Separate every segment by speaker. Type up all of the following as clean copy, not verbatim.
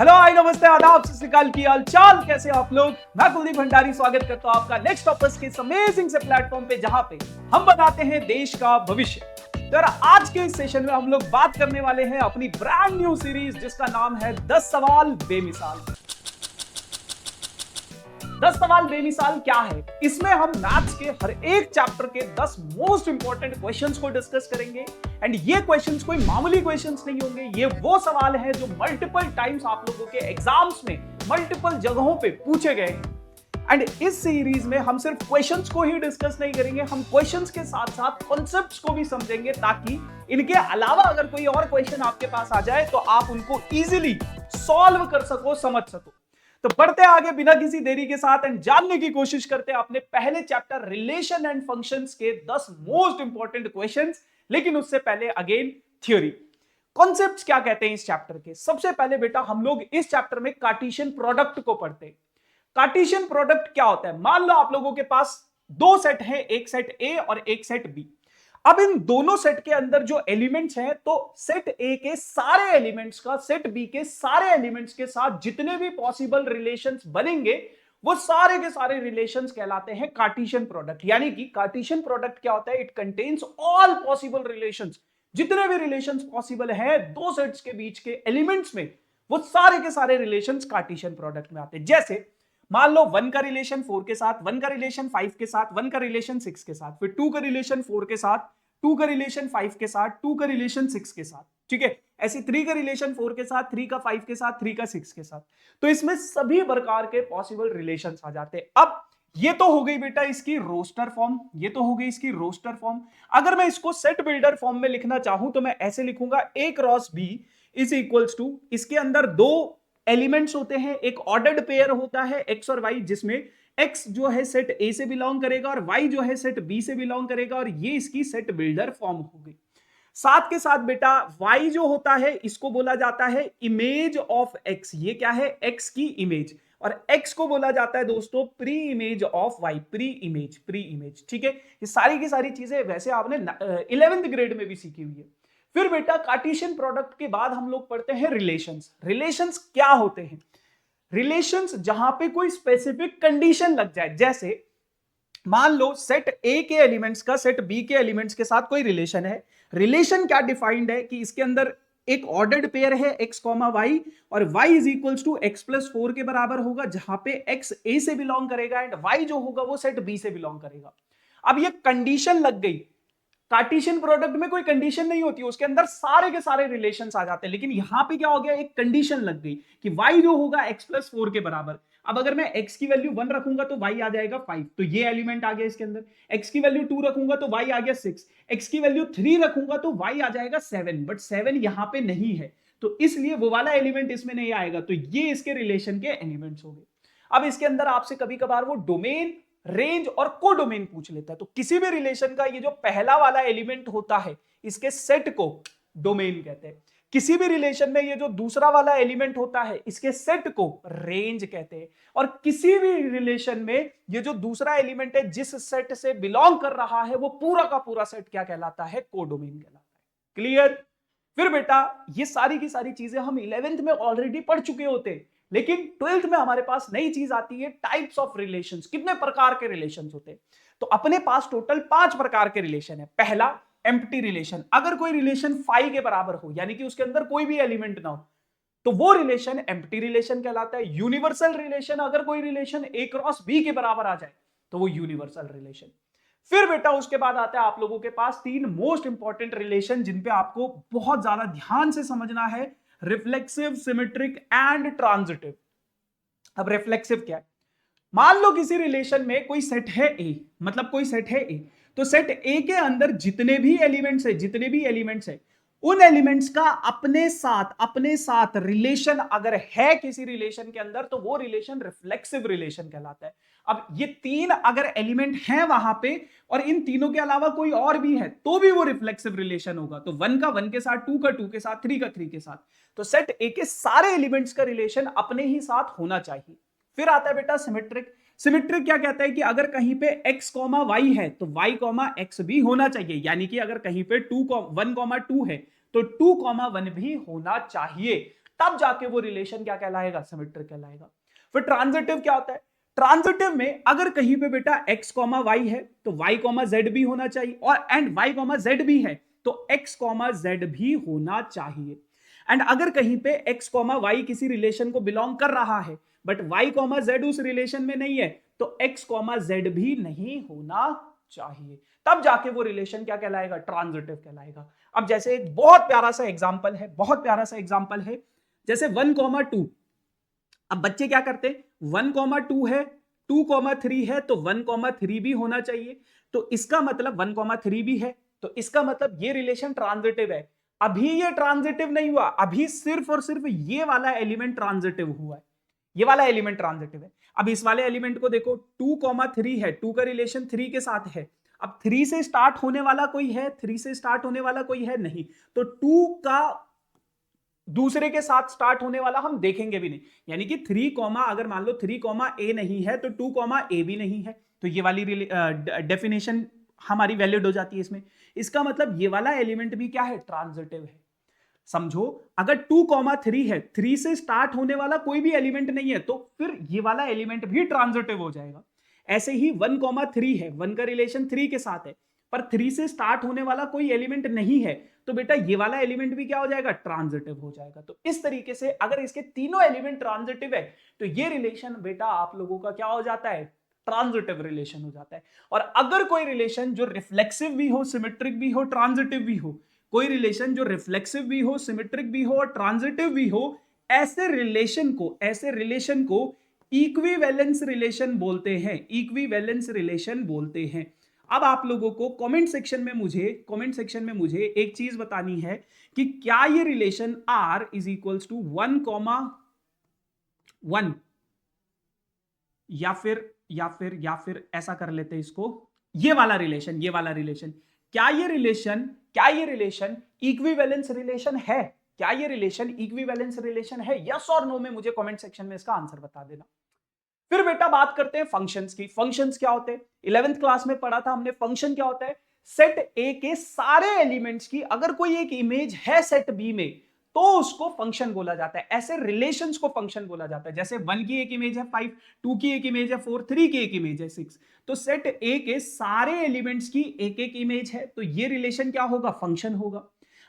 Speaker 1: Hello hi नमस्ते आदाब सत श्री अकाल की हाल चाल कैसे हो आप लोग। मैं कुलदीप भंडारी स्वागत करता हूं आपका नेक्स्ट टॉपर्स के इस अमेजिंग से प्लेटफॉर्म पे जहां पे हम बताते हैं देश का भविष्य। तो यार आज के इस सेशन में हम लोग बात करने वाले हैं अपनी ब्रांड न्यू सीरीज जिसका नाम है 10 सवाल बेमिसाल। 10 सवाल बेमिसाल क्या है? इसमें हम मैथ्स के हर एक चैप्टर के 10 मोस्ट इंपॉर्टेंट क्वेश्चंस को डिस्कस करेंगे एंड ये क्वेश्चंस कोई मामूली क्वेश्चंस नहीं होंगे। ये वो सवाल हैं जो मल्टीपल टाइम्स आप लोगों के एग्जाम्स में मल्टीपल जगहों पे पूछे गए हैं। एंड इस सीरीज में हम सिर्फ क्वेश्चंस को ही डिस्कस नहीं करेंगे, हम क्वेश्चंस के साथ साथ कॉन्सेप्ट्स को भी समझेंगे ताकि इनके अलावा अगर कोई और क्वेश्चन आपके पास आ जाए तो आप उनको इजीली सॉल्व कर सको, समझ सको। तो बढ़ते आगे बिना किसी देरी के साथ एंड जानने की कोशिश करते हैं अपने पहले चैप्टर रिलेशन एंड फंक्शंस के 10 मोस्ट इंपॉर्टेंट क्वेश्चंस। लेकिन उससे पहले अगेन थ्योरी, कॉन्सेप्ट्स क्या कहते हैं इस चैप्टर के। सबसे पहले बेटा हम लोग इस चैप्टर में कार्टेशियन प्रोडक्ट को पढ़ते हैं। कार्टेशियन प्रोडक्ट क्या होता है? मान लो आप लोगों के पास दो सेट है, एक सेट ए और एक सेट बी। अब इन दोनों सेट के अंदर जो एलिमेंट्स हैं तो सेट ए के सारे एलिमेंट्स का सेट बी के सारे एलिमेंट्स के साथ जितने भी पॉसिबल रिलेशंस बनेंगे वो सारे के सारे रिलेशंस कहलाते हैं कार्टेशियन प्रोडक्ट। यानी कि कार्टेशियन प्रोडक्ट क्या होता है? It contains all possible relations. जितने भी रिलेशंस पॉसिबल है दो सेट्स के बीच के एलिमेंट्स में वो सारे के सारे रिलेशंस कार्टेशियन प्रोडक्ट में आते हैं। जैसे मान लो 1 का रिलेशन 4 के साथ, 1 का रिलेशन 5 के साथ, 1 का रिलेशन 6 के साथ, फिर 2 का रिलेशन 4 के साथ, 2 का रिलेशन 5 के साथ, 2 का रिलेशन 6 के साथ। ठीक है, ऐसे 3 का रिलेशन 4 के साथ, 3 का 5 के साथ, 3 का 6 के साथ। तो इसमें सभी प्रकार के पॉसिबल रिलेशंस आ जाते हैं। अब ये तो हो गई बेटा इसकी रोस्टर फॉर्म, ये तो हो गई इसकी रोस्टर फॉर्म। अगर मैं इसको सेट बिल्डर फॉर्म में लिखना चाहूं तो मैं ऐसे लिखूंगा A cross B is equals to, इसके अंदर दो एलिमेंट्स होते हैं, एक ऑर्डर्ड पेयर होता है x और y, जिसमें x जो है सेट A से बिलोंग करेगा और y जो है सेट B से बिलोंग करेगा, और ये इसकी सेट बिल्डर फॉर्म हो गई। साथ के साथ बेटा y जो होता है इसको बोला जाता है इमेज ऑफ x। ये क्या है? x की इमेज। और x को बोला जाता है दोस्तों pre image of y, pre image. ठीक है, ये सारी की सारी चीजें वैसे आपने 11th ग्रेड में भी सीखी हुई है। फिर बेटा कार्टेशियन प्रोडक्ट के बाद हम लोग पढ़ते हैं रिलेशंस। रिलेशंस क्या होते हैं? रिलेशंस जहां पे कोई स्पेसिफिक कंडीशन लग जाए। जैसे मान लो सेट ए के एलिमेंट्स का सेट बी के एलिमेंट्स के साथ कोई रिलेशन है। रिलेशन क्या डिफाइंड है कि इसके अंदर एक ऑर्डर्ड पेयर है x कॉमा वाई, और y is equals to x plus 4 के बराबर होगा, जहां पे x a से बिलोंग करेगा एंड y जो होगा वो सेट b से बिलोंग करेगा। अब ये कंडीशन लग गई। कार्टेशियन प्रोडक्ट में कोई कंडीशन नहीं होती, उसके अंदर सारे के सारे रिलेशंस आ जाते हैं। लेकिन यहां पे क्या हो गया? एक कंडीशन लग गई कि y जो होगा x प्लस 4 के बराबर। अब अगर मैं x की वैल्यू 1 रखूंगा तो y आ जाएगा 5, तो ये एलिमेंट आ गया इसके अंदर। x की वैल्यू 2 रखूंगा तो y आ गया 6, x की वैल्यू 3 रखूंगा तो y आ जाएगा 7, बट 7 यहां पे नहीं है तो इसलिए वो वाला एलिमेंट इसमें नहीं आएगा। तो ये इसके रिलेशन के एलिमेंट्स हो गए। अब इसके अंदर आपसे कभी कभार वो डोमेन, रेंज और कोडोमेन पूछ लेता है। तो किसी भी रिलेशन का ये जो पहला वाला एलिमेंट होता है इसके सेट को डोमेन कहते हैं। किसी भी रिलेशन में ये जो दूसरा वाला एलिमेंट होता है इसके सेट को रेंज कहते हैं। और किसी भी रिलेशन में ये जो दूसरा एलिमेंट है जिस सेट से बिलोंग कर रहा है वो पूरा का पूरा सेट क्या कहलाता है? कोडोमेन कहलाता है। क्लियर? फिर बेटा ये सारी की सारी चीजें हम 11th में ऑलरेडी पढ़ चुके होते हैं, लेकिन 12th में हमारे पास नई चीज आती है टाइप्स ऑफ रिलेशंस। कितने प्रकार के रिलेशंस होते हैं? तो अपने पास टोटल 5 प्रकार के रिलेशन है। पहला एम्प्टी रिलेशन, अगर कोई रिलेशन फाई के बराबर हो यानी कि उसके अंदर कोई भी एलिमेंट ना हो तो वो रिलेशन एम्प्टी रिलेशन कहलाता है। यूनिवर्सल रिलेशन, अगर कोई रिलेशन ए क्रॉस बी के बराबर आ जाए तो वो यूनिवर्सल रिलेशन। फिर बेटा उसके बाद आता है आप लोगों के पास 3 मोस्ट इंपॉर्टेंट रिलेशन जिन पे आपको बहुत ज्यादा ध्यान से समझना है, रिफ्लेक्सिव, सिमेट्रिक एंड ट्रांजिटिव। अब रिफ्लेक्सिव क्या है? मान लो किसी रिलेशन में कोई सेट है ए, मतलब कोई सेट है ए, तो सेट ए के अंदर जितने भी एलिमेंट्स है उन एलिमेंट्स का अपने साथ रिलेशन अगर है किसी रिलेशन के अंदर तो वो रिलेशन रिफ्लेक्सिव रिलेशन कहलाता है। अब ये 3 अगर एलिमेंट हैं वहां पे और इन तीनों के अलावा कोई और भी है तो भी वो रिफ्लेक्सिव रिलेशन होगा। तो 1 का 1 के साथ, 2 का 2 के साथ, 3 का 3 के साथ। तो सेट ए के सारे एलिमेंट्स का रिलेशन अपने ही साथ होना चाहिए। फिर आता है बेटा सिमेट्रिक। सिमेट्रिक क्या कहता है कि अगर कहीं पे x कॉमा वाई है तो y कॉमा एक्स भी होना चाहिए। यानी कि अगर कहीं पे 1 कॉमा 2 है तो 2 कॉमा 1 भी होना चाहिए तब जाके वो रिलेशन क्या कहलाएगा, सिमेट्रिक कहलाएगा। फिर ट्रांजिटिव क्या होता है, ट्रांजिटिव में अगर कहीं पे बेटा x कॉमा वाई है तो y कॉमा जेड भी होना चाहिए, और एंड y कॉमा जेड भी है तो x कॉमा जेड भी होना चाहिए। एंड अगर कहीं पे x कॉमा वाई किसी रिलेशन को बिलोंग कर रहा है बट y कॉमा जेड उस रिलेशन में नहीं है तो x कॉमा जेड भी नहीं होना चाहिए, तब जाके वो रिलेशन क्या कहलाएगा, ट्रांजिटिव कहलाएगा। अब जैसे एक बहुत प्यारा सा एग्जांपल है, बहुत प्यारा सा एग्जांपल है, जैसे 1,2। अब बच्चे क्या करते हैं, 1,2 है, 2,3 है तो 1,3 भी होना चाहिए, तो इसका मतलब 1,3 भी है, तो इसका मतलब ये रिलेशन ट्रांजिटिव है। अभी ये ट्रांजिटिव नहीं हुआ, अभी सिर्फ और सिर्फ ये वाला एलिमेंट ट्रांजिटिव हुआ है, ये वाला एलिमेंट ट्रांजिटिव है। अब इस वाले एलिमेंट को देखो, 2,3 है, 2 का रिलेशन 3 के साथ है। अब 3 से स्टार्ट होने वाला कोई है, 3 से स्टार्ट होने वाला कोई है नहीं, तो 2 का दूसरे के साथ स्टार्ट होने वाला हम देखेंगे भी नहीं, यानी कि 3 कॉमा, अगर मान लो 3 कॉमा ए नहीं है तो 2 कॉमा ए भी नहीं है, तो ये वाली डेफिनेशन हमारी वैलिड हो जाती है इसमें। इसका मतलब ये वाला एलिमेंट भी क्या है, ट्रांजिटिव है। समझो, अगर 2,3 है, 3 से स्टार्ट होने वाला कोई भी एलिमेंट नहीं है तो फिर ये वाला एलिमेंट भी ट्रांजिटिव हो जाएगा। ऐसे ही 1,3 है, 1 का रिलेशन 3 के साथ है, पर 3 से स्टार्ट होने वाला कोई एलिमेंट नहीं है तो बेटा ये वाला एलिमेंट भी क्या हो जाएगा, ट्रांजिटिव हो जाएगा। तो इस तरीके से अगर इसके तीनों एलिमेंट ट्रांजिटिव है तो ये रिलेशन बेटा आप लोगों का क्या हो जाता है, ट्रांजिटिव रिलेशन हो जाता है। और अगर कोई रिलेशन जो रिफ्लेक्सिव भी हो, सिमेट्रिक भी हो, ट्रांजिटिव भी हो, कोई रिलेशन जो रिफ्लेक्सिव भी हो, सिमेट्रिक भी हो और ट्रांजिटिव भी हो, ऐसे रिलेशन को इक्विवेलेंस रिलेशन बोलते हैं, इक्विवेलेंस रिलेशन बोलते हैं। अब आप लोगों को कमेंट सेक्शन में मुझे एक चीज बतानी है कि क्या ये relation R is equals to 1,1 या फिर ऐसा कर लेते हैं इसको, ये वाला रिलेशन क्या ये रिलेशन इक्विवेलेंस रिलेशन है, क्या ये रिलेशन इक्विवेलेंस रिलेशन है, यस और नो में मुझे कमेंट सेक्शन में इसका आंसर बता देना। फिर बेटा बात करते हैं फंक्शंस की। फंक्शंस क्या होते हैं, 11th क्लास में पढ़ा था हमने। फंक्शन क्या होता है, सेट ए के सारे एलिमेंट्स की अगर कोई एक इमेज है सेट बी में तो उसको फंक्शन बोला जाता है, ऐसे रिलेशंस को फंक्शन बोला जाता है। जैसे 1 की एक इमेज है 5, 2 की एक इमेज है 4, 3 की एक इमेज है 6, तो सेट ए के सारे एलिमेंट्स की एक एक इमेज है तो ये रिलेशन क्या होगा, फंक्शन होगा।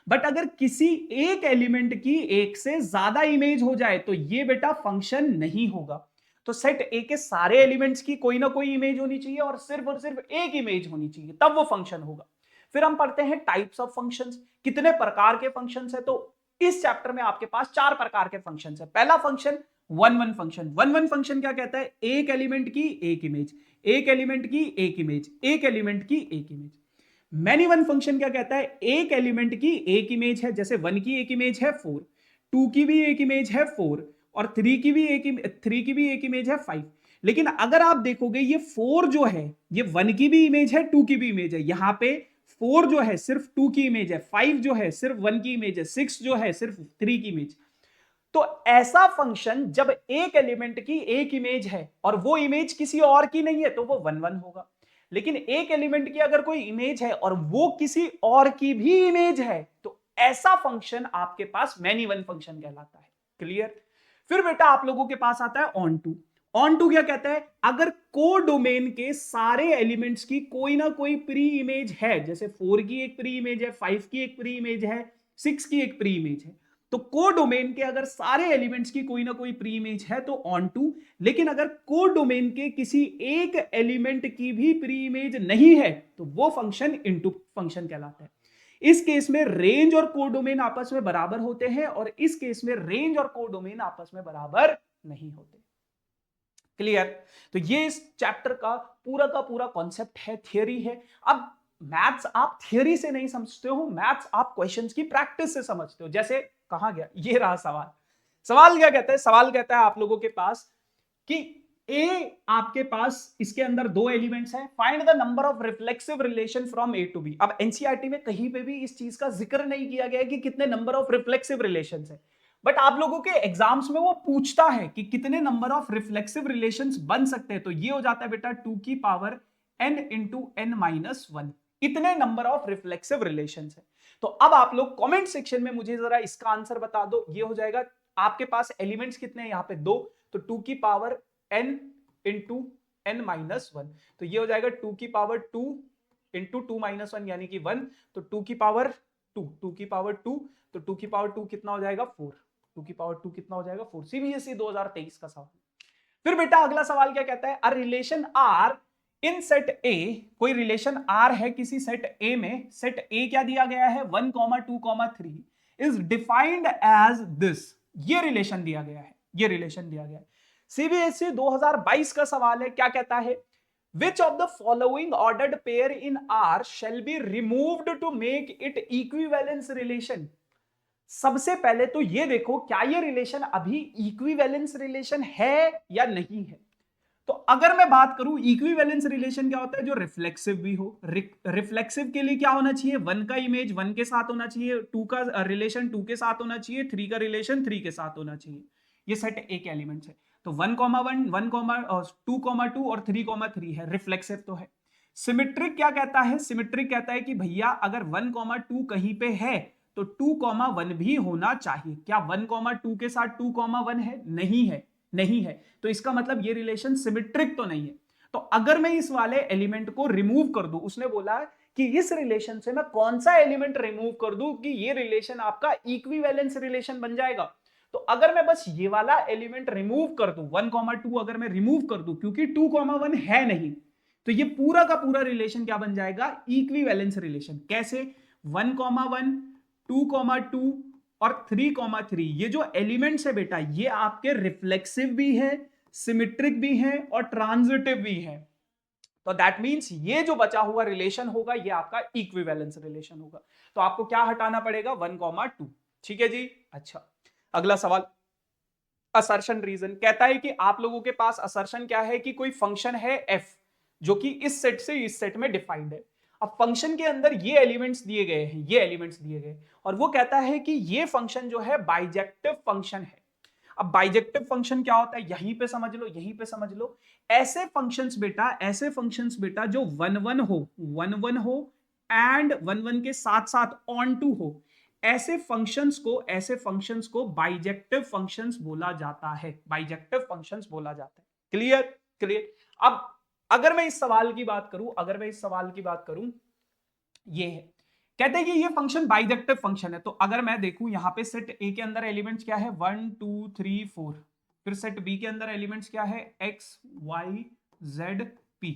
Speaker 1: बट अगर किसी एक एलिमेंट की एक से ज्यादा इमेज हो जाए तो ये बेटा फंक्शन नहीं होगा। तो सेट ए के सारे एलिमेंट्स की कोई ना कोई इमेज होनी चाहिए और सिर्फ एक इमेज होनी चाहिए, तब वो फंक्शन होगा। फिर हम पढ़ते हैं टाइप्स ऑफ फंक्शंस, कितने प्रकार के फंक्शंस है। तो इस चैप्टर में आपके पास 4 प्रकार के फंक्शंस है। पहला फंक्शन 1-1 फंक्शन। 1-1 फंक्शन क्या कहता है, एक एलिमेंट की एक इमेज, एक एलिमेंट की एक इमेज, एक एलिमेंट की एक इमेज। मैनी वन फंक्शन क्या कहता है, एक एलिमेंट की एक इमेज है, जैसे 1 की एक इमेज है 4, 2 की भी एक इमेज है 4 और 3 की भी एक इमेज है 5। लेकिन अगर आप देखोगे ये 4 जो है ये 1 की भी इमेज है 2 की भी इमेज है, यहां पे 4 जो है सिर्फ 2 की इमेज है, 5 जो है सिर्फ 1 की इमेज है, 6 जो है सिर्फ 3 की इमेज। तो ऐसा फंक्शन जब एक एलिमेंट की एक इमेज है और वो इमेज किसी और की नहीं है तो वो 1-1 होगा। लेकिन एक एलिमेंट की अगर कोई इमेज है और वो किसी और की भी इमेज है तो ऐसा फंक्शन आपके पास मैनी वन फंक्शन कहलाता है। क्लियर। फिर बेटा आप लोगों के पास आता है ऑन टू। ऑन टू क्या कहता है, अगर कोडोमेन के सारे एलिमेंट्स की कोई ना कोई प्री इमेज है, जैसे 4 की एक प्री इमेज है, 5 की एक प्री इमेज है, 6 की एक प्री इमेज है, तो कोडोमेन के अगर सारे एलिमेंट्स की कोई ना कोई प्री इमेज है तो ऑन टू। लेकिन अगर कोडोमेन के किसी एक एलिमेंट की भी प्री इमेज नहीं है तो वो फंक्शन इनटू फंक्शन कहलाता है। इस केस में रेंज और कोडोमेन आपस में बराबर होते हैं और इस केस में रेंज और कोडोमेन आपस में बराबर नहीं होते। क्लियर। तो ये इस चैप्टर का पूरा कॉन्सेप्ट है, थियरी है। अब मैथ्स आप थियरी से नहीं समझते हो, मैथ्स आप क्वेश्चंस की प्रैक्टिस से समझते हो। जैसे कहां गया, ये रहा सवाल। सवाल क्या कहता है, सवाल कहता है आप लोगों के पास कि ए आपके पास इसके अंदर 2 एलिमेंट्स हैं, find the number of reflexive relation from A to B. अब एनसीईआरटी में कहीं पे भी इस चीज का जिक्र नहीं किया गया है कि कितने नंबर ऑफ रिफ्लेक्सिव रिलेशंस है, बट आप लोगों के एग्जाम्स में वो पूछता है कि कितने नंबर ऑफ रिफ्लेक्सिव रिलेशंस बन सकते हैं। तो ये हो जाता है बेटा 2 की power n into n minus 1, इतने नंबर ऑफ रिफ्लेक्सिव रिलेशंस है। तो अब आप लोग कमेंट सेक्शन में मुझे जरा इसका आंसर बता दो। ये हो जाएगा आपके पास एलिमेंट्स कितने हैं यहाँ पे 2, तो 2 की power n into n minus 1, तो ये हो जाएगा 2 की पावर 2 इंटू 2 माइनस 1 यानी कि 1, तो 2 की पावर 2 की पावर 2, तो 2 की पावर 2 कितना हो जाएगा 4, 2 की पावर 2 कितना हो जाएगा 4। सीबीएसई 2023 का सवाल। फिर बेटा अगला सवाल क्या कहता है, a relation R in set A, कोई रिलेशन आर है किसी सेट ए में, सेट ए क्या दिया गया है 1, 2, 3 इज डिफाइंड एज दिस, ये रिलेशन दिया गया है, ये रिलेशन दिया गया है। सीबीएसई 2022 का सवाल है, क्या कहता है, which of the following ordered pair in R shall be removed to make it equivalence relation। सबसे पहले तो ये देखो क्या ये रिलेशन अभी इक्विवेलेंस रिलेशन है या नहीं है। तो अगर मैं बात करूं इक्विवेलेंस रिलेशन क्या होता है, जो रिफ्लेक्सिव भी हो। रिफ्लेक्सिव के लिए क्या होना चाहिए, 1 का इमेज 1 के साथ होना चाहिए, 2 का रिलेशन 2 के साथ होना चाहिए, 3 का रिलेशन 3 के साथ होना चाहिए। ये सेट ए के एलिमेंट्स है, तो 1, 1, 2, 2 और 3, है, रिफ्लेक्सिव तो है। सिमेट्रिक क्या कहता है, सिमेट्रिक कहता है कि भैया अगर 1, 2 कहीं पे है तो 2, 1 भी होना चाहिए। क्या 1, 2 के साथ 2, 1 है, नहीं है, नहीं है, तो इसका मतलब ये रिलेशन सिमेट्रिक तो नहीं है। तो अगर मैं इस वाले एलिमेंट को रिमूव कर दूं, उसने बोला कि इस रिलेशन से मैं कौन सा एलिमेंट रिमूव कर दूं कि ये रिलेशन आपका इक्विवेलेंस रिलेशन बन जाएगा। तो अगर मैं बस ये वाला एलिमेंट रिमूव कर दूं, 1, 2 अगर मैं रिमूव कर दूं, क्योंकि 2, 1 है नहीं, तो ये पूरा का पूरा रिलेशन क्या बन जाएगा, इक्विवेलेंस रिलेशन। कैसे, 1, 1, 2, 2 और 3, ये जो एलिमेंट्स है बेटा ये आपके रिफ्लेक्सिव भी है, सिमेट्रिक भी है और ट्रांजिटिव भी है। तो दैट मींस ये जो बचा हुआ रिलेशन होगा ये आपका इक्विवेलेंस रिलेशन होगा। तो आपको क्या हटाना पड़ेगा, 1, 2। ठीक है जी। अच्छा, अगला सवाल, असर्शन रीजन कहता है कि आप लोगों के पास असर्शन क्या है कि कोई फंक्शन है f जो कि इस सेट से इस सेट में डिफाइंड है। अब फंक्शन के अंदर ये एलिमेंट्स दिए गए हैं, ये एलिमेंट्स दिए गए, और वो कहता है कि ये फंक्शन जो है बाइजेक्टिव फंक्शन है। अब बाइजेक्टिव फंक्शन क्या होता है, यहीं पे समझ लो, यहीं पे समझ लो। ऐसे फंक्शंस बेटा, ऐसे फंक्शंस बेटा जो 1, 1 हो, 1, 1 हो एंड 1, 1 के साथ साथ ऑन टू हो, ऐसे फंक्शंस को बाइजेक्टिव फंक्शंस बोला जाता है, बाइजेक्टिव फंक्शंस बोला जाता है। Clear, clear. अब अगर मैं इस सवाल की बात करूं, ये है, कहते हैं कि ये फंक्शन बाइजेक्टिव फंक्शन है। तो अगर मैं देखूं यहां पे सेट ए के अंदर एलिमेंट्स क्या है, 1, 2, 3, 4, फिर सेट बी के अंदर एलिमेंट्स क्या है, x, y, z, p।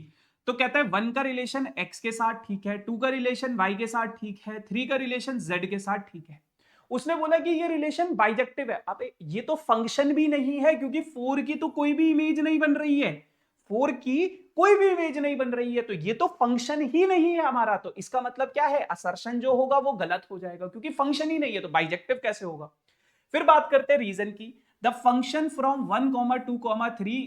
Speaker 1: तो कहता है 1 का रिलेशन x के साथ ठीक है, 2 का रिलेशन y के साथ ठीक है, 3 का रिलेशन z के साथ ठीक है। उसने बोला कि ये रिलेशन बाइजेक्टिव है। अब ये तो फंक्शन भी नहीं है, क्योंकि 4 की तो कोई भी इमेज नहीं बन रही है, 4 की कोई भी इमेज नहीं बन रही है, तो ये तो फंक्शन ही नहीं है हमारा। तो इसका मतलब क्या है, असर्शन जो होगा वो गलत हो जाएगा, क्योंकि फंक्शन ही नहीं है, तो बाइजेक्टिव कैसे होगा। फिर बात करते हैं रीजन की, the function from 1, 2, 3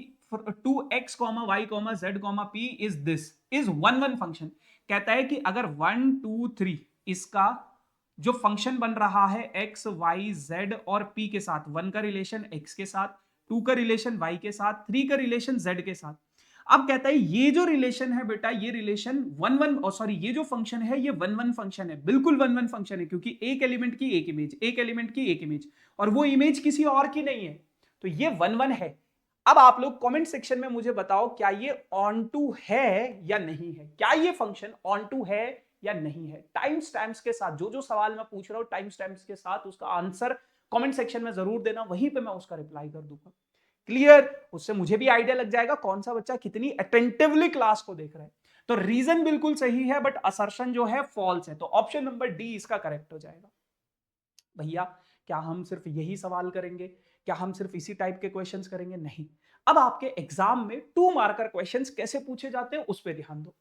Speaker 1: to x, y, z, p is this is 1, 1 function. कहता है कि अगर 1, 2, 3 इसका जो फंक्शन बन रहा है x, y, z और p के साथ, 1 का रिलेशन x के साथ, 2 का रिलेशन y के साथ, 3 का रिलेशन z के साथ। अब कहता है ये जो रिलेशन है बेटा, ये रिलेशन 1, 1 सॉरी ये जो फंक्शन है ये 1, 1 फंक्शन है, बिल्कुल 1, 1 फंक्शन है, क्योंकि एक एलिमेंट की एक इमेज, एक एलिमेंट की एक इमेज, और वो इमेज किसी और की नहीं है, तो ये 1, 1 है। अब आप लोग कमेंट सेक्शन में मुझे बताओ क्या ये ऑन टू है या नहीं है, क्या ये फंक्शन ऑन टू है या नहीं है। टाइम स्टैम्प्स के साथ जो सवाल मैं पूछ रहा हूं, टाइम स्टैम्प्स के साथ उसका आंसर कमेंट सेक्शन में जरूर देना, वहीं पे मैं उसका रिप्लाई कर दूंगा। क्लियर, उससे मुझे भी आइडिया लग जाएगा कौन सा बच्चा कितनी अटेंटिवली क्लास को देख रहा है। तो रीजन बिल्कुल सही है, बट असर्शन जो है फॉल्स है, तो ऑप्शन नंबर डी इसका करेक्ट हो जाएगा। भैया क्या हम सिर्फ यही सवाल करेंगे, क्या हम सिर्फ इसी टाइप के क्वेश्चंस करेंगे, नहीं। अब आपके एग्जाम में 2 मार्कर क्वेश्चंस कैसे पूछे जाते हैं उस पर ध्यान दो।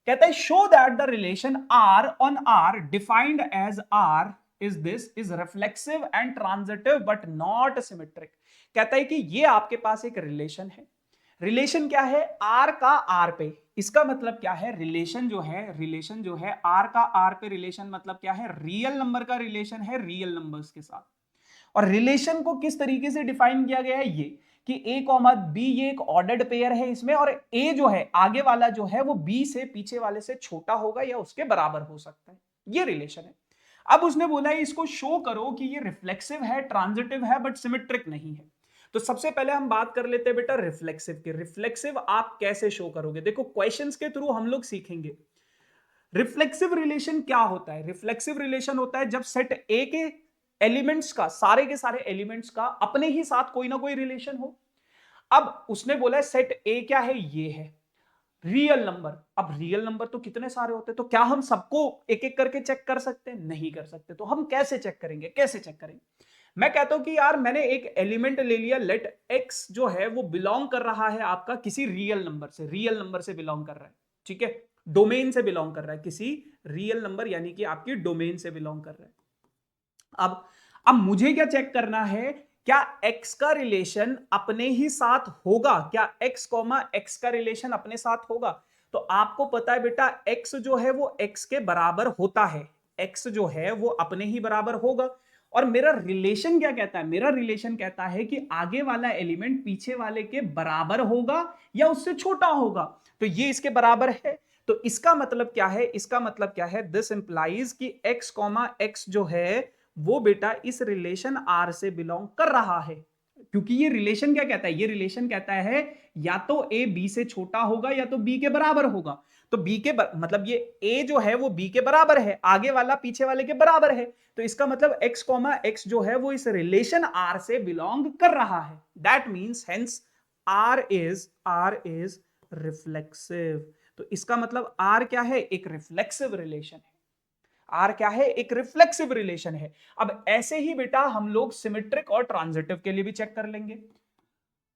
Speaker 1: कहता है show that the relation R on R defined as R is reflexive and transitive but not symmetric। कहता है कि ये आपके पास एक रिलेशन है, रिलेशन क्या है, आर का आर पे। इसका मतलब क्या है, रिलेशन जो है आर का आर पे रिलेशन मतलब क्या है, रियल नंबर का रिलेशन है रियल नंबर्स के साथ। और रिलेशन को किस तरीके से डिफाइन किया गया है, ये कि a कॉमा b ये एक ऑर्डर्ड पेयर है इसमें, और a जो है आगे वाला जो है वो b से पीछे वाले से छोटा होगा या उसके बराबर हो सकता है, ये रिलेशन है। अब उसने बोला है इसको शो करो कि ये रिफ्लेक्सिव है, ट्रांजिटिव है, बट सिमेट्रिक नहीं है। तो सबसे पहले हम बात कर लेते हैं बेटा रिफ्लेक्सिव की। रिफ्लेक्सिव आप कैसे शो करोगे? देखो क्वेश्चंस के थ्रू हम लोग सीखेंगे। रिफ्लेक्सिव रिलेशन क्या होता है? रिफ्लेक्सिव रिलेशन होता है जब सेट ए के एलिमेंट्स का, सारे के सारे एलिमेंट्स का अपने ही साथ कोई ना कोई रिलेशन हो। अब उसने बोला है सेट ए क्या है? ये है रियल नंबर। अब रियल नंबर तो कितने सारे होते हैं, तो क्या हम सबको एक एक करके चेक कर सकते हैं? नहीं कर सकते। तो हम कैसे चेक करेंगे? कैसे चेक करेंगे? मैं कहता हूं कि यार मैंने एक एलिमेंट ले लिया, लेट एक्स जो है वो बिलोंग कर रहा है आपका किसी रियल नंबर से, रियल नंबर से बिलोंग कर रहा है, ठीक है, डोमेन से बिलोंग कर रहा है, किसी रियल नंबर यानी कि आपकी डोमेन से बिलोंग कर रहा है। अब मुझे क्या चेक करना है? क्या x का रिलेशन अपने ही साथ होगा? क्या x कॉमा x का रिलेशन अपने साथ होगा? तो आपको पता है बेटा x जो है वो x के बराबर होता है, x जो है वो अपने ही बराबर होगा। और मेरा रिलेशन क्या कहता है? मेरा रिलेशन कहता है कि आगे वाला एलिमेंट पीछे वाले के बराबर होगा या उससे छोटा होगा। तो ये इसके बराबर है, तो इसका मतलब क्या है? इसका मतलब क्या है? दिस इंप्लाइज कि x कॉमा x जो है वो बेटा इस रिलेशन आर से बिलोंग कर रहा है। क्योंकि ये रिलेशन क्या कहता है? ये रिलेशन कहता है या तो ए बी से छोटा होगा या तो बी के बराबर होगा। तो बी के मतलब ये ए जो है वो बी के बराबर है, आगे वाला पीछे वाले के बराबर है। तो इसका मतलब x कॉमा x जो है वो इस रिलेशन आर से बिलोंग कर रहा है। That means hence R is reflexive. तो इसका मतलब आर क्या है? एक रिफ्लेक्सिव रिलेशन है। आर क्या है? एक रिफ्लेक्सिव रिलेशन है। अब ऐसे ही बेटा हम लोग सिमेट्रिक और ट्रांजिटिव के लिए भी चेक कर लेंगे।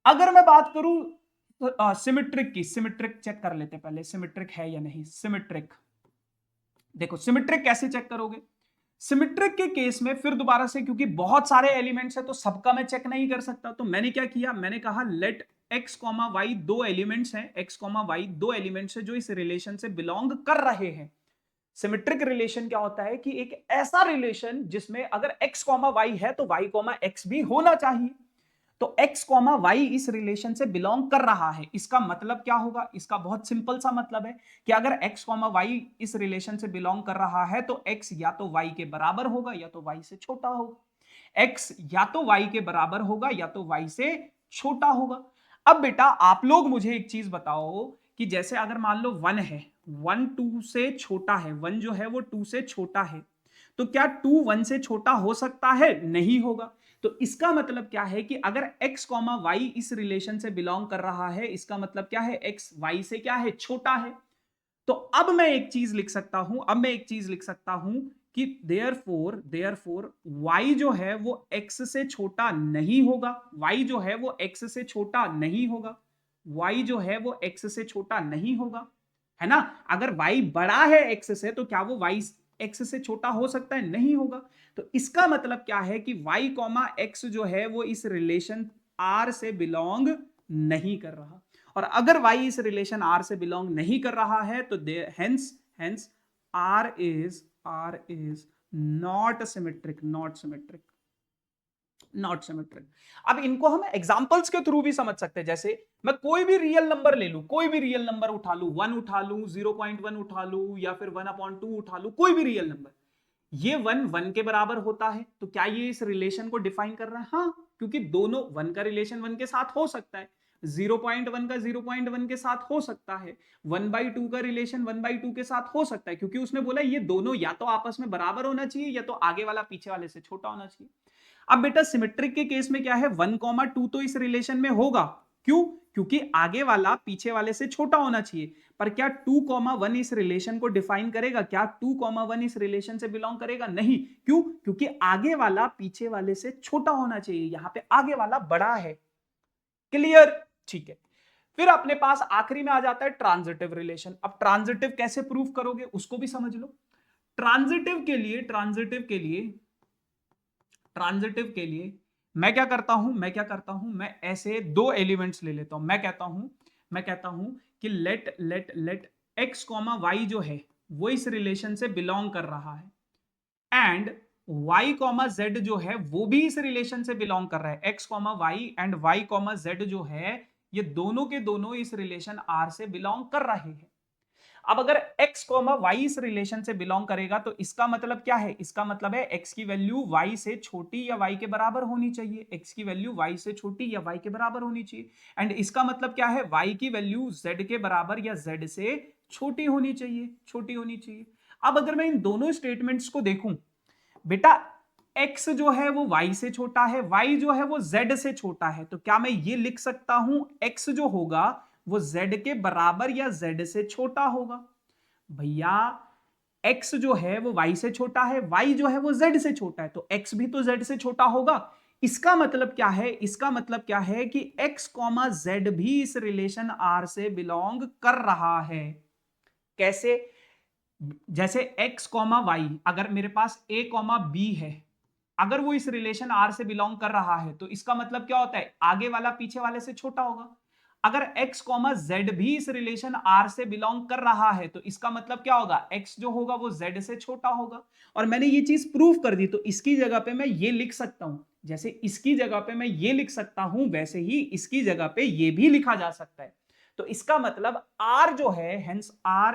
Speaker 1: अगर मैं बात करूं सिमेट्रिक की, सिमेट्रिक चेक कर लेते पहले, सिमेट्रिक है या नहीं। सिमेट्रिक देखो, सिमेट्रिक कैसे चेक करोगे? सिमेट्रिक के केस में फिर दोबारा से, क्योंकि बहुत सारे एलिमेंट्स है तो सबका मैं चेक नहीं कर सकता, तो मैंने क्या किया? मैंने कहा लेट एक्स कॉमा वाई दो एलिमेंट्स हैं, एक्स कॉमा वाई दो एलिमेंट्स है जो इस रिलेशन से बिलोंग कर रहे हैं। सिमेट्रिक रिलेशन क्या होता है कि एक ऐसा रिलेशन जिसमें अगर x कॉमा वाई है तो y कॉमा एक्स भी होना चाहिए। तो x कॉमा वाई इस रिलेशन से बिलोंग कर रहा है। इसका मतलब क्या होगा? इसका बहुत सिंपल सा मतलब है कि अगर x कॉमा वाई इस रिलेशन से बिलोंग कर रहा है तो x या तो y के बराबर होगा या तो y से छोटा होगा। x या तो y के बराबर होगा या तो y से छोटा होगा। अब बेटा आप लोग मुझे एक चीज बताओ कि जैसे अगर मान लो 1 है, 1 2 से छोटा है, 1 जो है वो 2 से छोटा है, तो क्या 2 1 से छोटा हो सकता है? नहीं होगा। तो इसका मतलब क्या है कि अगर x कॉमा वाई इस रिलेशन से बिलोंग कर रहा है, इसका मतलब क्या है? x y से क्या है? छोटा है। तो अब मैं एक चीज लिख सकता हूं, कि देयरफॉर y जो है वो x से छोटा नहीं होगा, y जो है वो x से छोटा नहीं होगा, y जो है वो x से छोटा नहीं होगा, है ना? अगर y बड़ा है x से तो क्या वो y x से छोटा हो सकता है? नहीं होगा। तो इसका मतलब क्या है कि y कॉमा x जो है वो इस रिलेशन r से बिलोंग नहीं कर रहा। और अगर y इस रिलेशन r से बिलोंग नहीं कर रहा है तो hence r is not symmetric. अब इनको हम एग्जांपल्स के थ्रू भी समझ सकते हैं। जैसे मैं कोई भी रियल नंबर ले लूं, कोई भी रियल नंबर उठा लूं, 1 उठा लूं, 0.1 उठा लूं या फिर 1/2 उठा लूं, कोई भी रियल नंबर, ये 1 के बराबर होता है, तो क्या ये इस रिलेशन को डिफाइन कर रहा है? हाँ, क्योंकि दोनों 1 का रिलेशन 1 के साथ हो सकता है, 0.1 का 0.1 के साथ हो सकता है, 1/2 का रिलेशन 1/2 के साथ हो सकता है, क्योंकि उसने बोला ये दोनों या तो आपस में बराबर होना चाहिए या तो आगे वाला पीछे वाले से छोटा होना चाहिए। अब बेटा सिमेट्रिक के केस में क्या है? 1,2 तो इस रिलेशन में होगा। क्यों? क्योंकि आगे वाला पीछे वाले से छोटा होना चाहिए। पर क्या 2,1 इस रिलेशन को डिफाइन करेगा? क्या 2,1 इस रिलेशन से बिलोंग करेगा? नहीं। क्यों? क्योंकि आगे वाला पीछे वाले से छोटा होना चाहिए, यहां पे आगे वाला बड़ा है। क्लियर? ठीक है। फिर अपने पास आखिरी में आ जाता है ट्रांजिटिव रिलेशन। अब ट्रांजिटिव कैसे प्रूव करोगे उसको भी समझ लो। ट्रांजिटिव के लिए मैं क्या करता हूं? मैं ऐसे दो एलिमेंट्स ले लेता हूं। मैं कहता हूं कि लेट x कॉमा वाई जो है वो इस रिलेशन से बिलोंग कर रहा है, एंड y कॉमा z जो है वो भी इस रिलेशन से बिलोंग कर रहा है। x comma y and y comma z जो है ये दोनों के दोनों इस रिलेशन r से बिलोंग कर रहे हैं। अब अगर x कॉमा वाई इस रिलेशन से बिलोंग करेगा तो इसका मतलब क्या है, इसका मतलब है x की वैल्यू y से छोटी या y के बराबर होनी चाहिए, x की वैल्यू y से छोटी या y के बराबर होनी चाहिए। एंड इसका मतलब क्या है, y की वैल्यू z के बराबर या z से छोटी होनी चाहिए, छोटी होनी चाहिए। अब अगर मैं इन दोनों स्टेटमेंट्स को देखूं, बेटा x जो है वो y से छोटा है, y जो है वो z से छोटा है, तो क्या मैं ये लिख सकता हूं x जो होगा वो z के बराबर या z से छोटा होगा? भैया x जो है वो y से छोटा है, y जो है वो z से छोटा है, तो x भी तो z से छोटा होगा। इसका मतलब क्या है, इसका मतलब क्या है कि x कॉमा z भी इस रिलेशन R से बिलोंग कर रहा है। कैसे? जैसे x कॉमा वाई, अगर मेरे पास a कॉमा b है, अगर वो इस रिलेशन R से बिलोंग कर रहा है तो इसका मतलब क्या होता है, आगे वाला पीछे वाले से छोटा होगा। अगर x कॉमा z भी इस रिलेशन R से बिलोंग कर रहा है तो इसका मतलब क्या होगा, x जो होगा वो z से छोटा होगा। और मैंने ये चीज प्रूव कर दी, तो इसकी जगह पे मैं ये लिख सकता हूं, जैसे इसकी जगह पे मैं ये लिख सकता हूं वैसे ही इसकी जगह पे ये भी लिखा जा सकता है। तो इसका मतलब R जो है, hence R